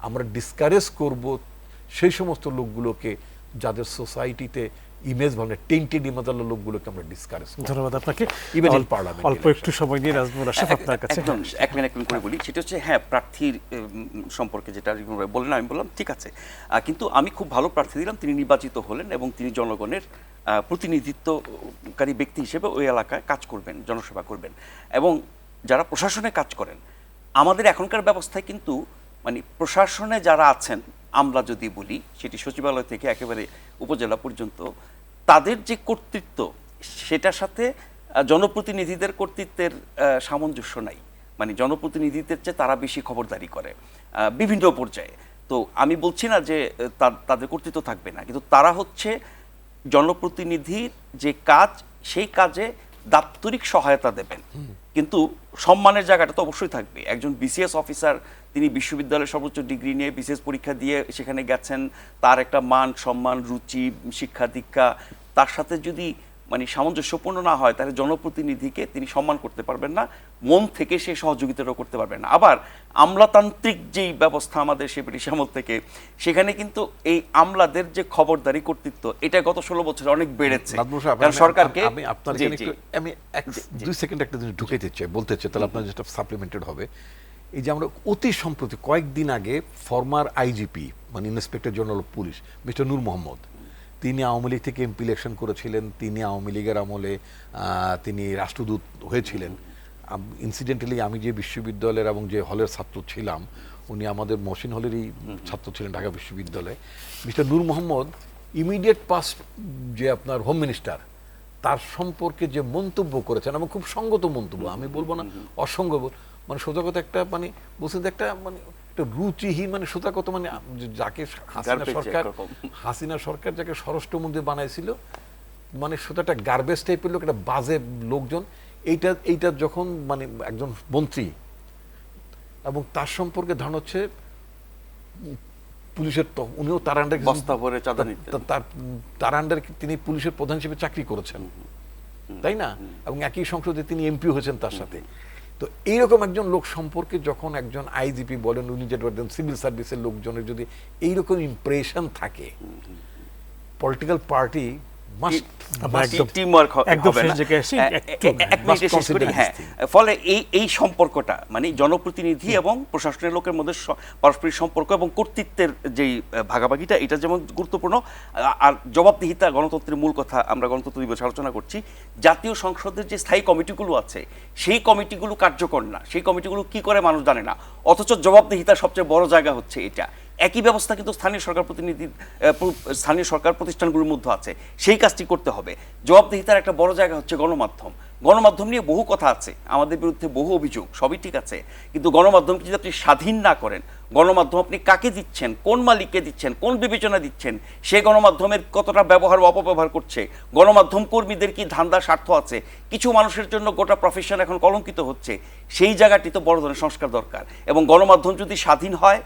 আমরা ডিসকারেজ করব সেই সমস্ত লোকগুলোকে যাদের সোসাইটিতে ইমেজ ভালো টেন্টেড ইমেজাল লোকগুলোকে আমরা ডিসকারেজ করব। ধন্যবাদ আপনাকে। ইভেন ইন পার্লামেন্ট অল্প একটু সময় নিয়ে নাজমুল আশরাফ আপনার কাছে। একদম এক মিনিট করে বলি, সেটা হচ্ছে হ্যাঁ, প্রার্থীর সম্পর্কে যেটা বললেন, আমি বললাম ঠিক আছে, কিন্তু আমি খুব ভালো প্রার্থী দিলাম, তিনি নির্বাচিত হলেন এবং তিনি জনগণের প্রতিনিধিত্বকারী ব্যক্তি হিসেবে ওই এলাকায় কাজ করবেন, জনসেবা করবেন। এবং যারা প্রশাসনে কাজ করেন, আমাদের এখনকার ব্যবস্থায় কিন্তু মানে প্রশাসনে যারা আছেন, আমরা যদি বলি সেটি সচিবালয় থেকে একেবারে উপজেলা পর্যন্ত, তাদের যে কর্তৃত্ব সেটার সাথে জনপ্রতিনিধিদের কর্তৃত্বের সামঞ্জস্য নাই। মানে জনপ্রতিনিধিদের চেয়ে তারা বেশি খবরদারি করে বিভিন্ন পর্যায়ে। তো আমি বলছি না যে তাদের কর্তৃত্ব থাকবে না, কিন্তু তারা হচ্ছে জনপ্রতিনিধির যে কাজ, সেই কাজে দাপ্তরিক সহায়তা দেবেন, কিন্তু সম্মানের জায়গাটা তো অবশ্যই থাকবে। একজন বিসিএস অফিসার, তিনি বিশ্ববিদ্যালয়ের সর্বোচ্চ ডিগ্রি নিয়ে বিসিএস পরীক্ষা দিয়ে সেখানে গেছেন, তার একটা মান সম্মান, রুচি, শিক্ষা দীক্ষা, তার সাথে যদি মানে সামঞ্জস্যপূর্ণ না হয়, তাহলে জনপ্রতিনিধিকে তিনি সম্মান করতে পারবেন না, মন থেকে সে সহযোগিতাও করতে পারবেন না। আবার আমলাতান্ত্রিক যেই ব্যবস্থা আমাদের সে ব্রিটিশ আমল থেকে, সেখানে কিন্তু এই আমলাদের যে খবরদারি কর্তৃত্ব, এটা গত 16 বছরে অনেক বেড়েছে। কারণ সরকারকে আমি 2 সেকেন্ড একটা জিনিস ঢুকাইতে চাই, বলতে চাই, তাহলে আপনার যেটা সাপ্লিমেন্টেড হবে। এই যে আমরা অতি সম্প্রতি কয়েকদিন আগে ফর্মার আইজিপি মানে inspector general of police mister Nur Mohammad, তিনি আওয়ামী লীগ থেকে এমপি ইলেকশন করেছিলেন, তিনি আওয়ামী লীগের আমলে তিনি রাষ্ট্রদূত হয়েছিলেন। ইনসিডেন্টালি আমি যে বিশ্ববিদ্যালয়ের এবং যে হলের ছাত্র ছিলাম, উনি আমাদের মহসিন হলেরই ছাত্র ছিলেন ঢাকা বিশ্ববিদ্যালয়ে। Mister Nur Mohammad immediate past যে আপনার হোম মিনিস্টার, তার সম্পর্কে যে মন্তব্য করেছেন এবং খুব সঙ্গত মন্তব্য, আমি বলবো না অসঙ্গ, মানে সোজা কথা একটা মানে বলছেন যে একটা মানে একটা রুচিহীন মানে সোজা কথা মানে যাকে হাসিনা সরকার যাকে স্বরাষ্ট্রমন্ত্রী বানাইছিল মানে সোজা একটা গার্বেজ টাইপের লোক, একটা বাজে লোকজন, এইটা যখন মানে একজন মন্ত্রী এবং তার সম্পর্কে ধারণা হচ্ছে পুলিশের, উনিও তার আন্ডারে বস্তা ভরে চাঁদা নিতেন, তার আন্ডারে তিনি পুলিশের প্রধান হিসেবে চাকরি করেছেন, তাই না? এবং একই সংসদে তিনি এমপি হয়েছেন তার সাথে। তো এইরকম একজন লোক সম্পর্কে যখন একজন আইজিপি বলেন, উনি যেটা বলেন সিভিল সার্ভিসের লোকজনের যদি এইরকম ইমপ্রেশন থাকে, পলিটিক্যাল পার্টি ফলে এই সম্পর্কটা মানে জনপ্রতিনিধি এবং প্রশাসনের লোকের মধ্যে পারস্পরিক সম্পর্ক এবং কর্তৃত্বের যেই ভাগাভাগিটা, এটা যেমন গুরুত্বপূর্ণ। আর জবাবদিহিতা গণতন্ত্রের মূল কথা, আমরা গণতন্ত্র দিবস আলোচনা করছি। জাতীয় সংসদের যে স্থায়ী কমিটিগুলো আছে, সেই কমিটিগুলো কার্যকর না, সেই কমিটিগুলো কি করে মানুষ জানে না, অথচ জবাবদিহিতার সবচেয়ে বড় জায়গা হচ্ছে এটা। একই ব্যবস্থা কিন্তু স্থানীয় সরকার প্রতিষ্ঠানগুলোর মধ্যে আছে, সেই কাজটি করতে হবে। জবাবদিহিতার একটা বড় জায়গা হচ্ছে গণমাধ্যম। গণমাধ্যম নিয়ে বহু কথা আছে, আমাদের বিরুদ্ধে বহু অভিযোগ, সবই ঠিক আছে, কিন্তু গণমাধ্যমকে যদি আপনি স্বাধীন না করেন, গণমাধ্যম আপনি কাকে দিচ্ছেন, কোন মালিককে দিচ্ছেন, কোন বিবেচনা দিচ্ছেন, সে গণমাধ্যমের কতটা ব্যবহার বা অপব্যবহার করছে, গণমাধ্যম কর্মীদের কি ধান্দা স্বার্থ আছে, কিছু মানুষের জন্য গোটা প্রফেশন এখন কলঙ্কিত হচ্ছে, সেই জায়গাটি তো বড় ধরনের সংস্কার দরকার। এবং গণমাধ্যম যদি স্বাধীন হয়,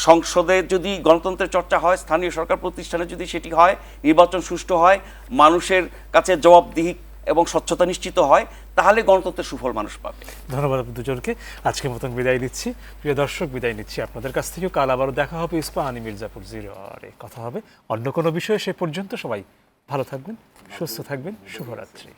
সংসদে যদি গণতন্ত্রের চর্চা হয়, স্থানীয় সরকার প্রতিষ্ঠানে যদি সেটি হয়, নির্বাচন সুষ্ঠু হয়, মানুষের কাছে জবাবদিহি এবং স্বচ্ছতা নিশ্চিত হয়, তাহলে গণতন্ত্রের সুফল মানুষ পাবে। ধন্যবাদ দুজনকে। আজকের মতন বিদায় দিচ্ছি। প্রিয় দর্শক, বিদায় নিচ্ছি আপনাদের কাছ থেকে। কাল আবারও দেখা হবে ইস্পাহানি মির্জাপুর 0 আরে কথা হবে অন্য কোনো বিষয়ে। সে পর্যন্ত সবাই ভালো থাকবেন, সুস্থ থাকবেন। শুভরাত্রি।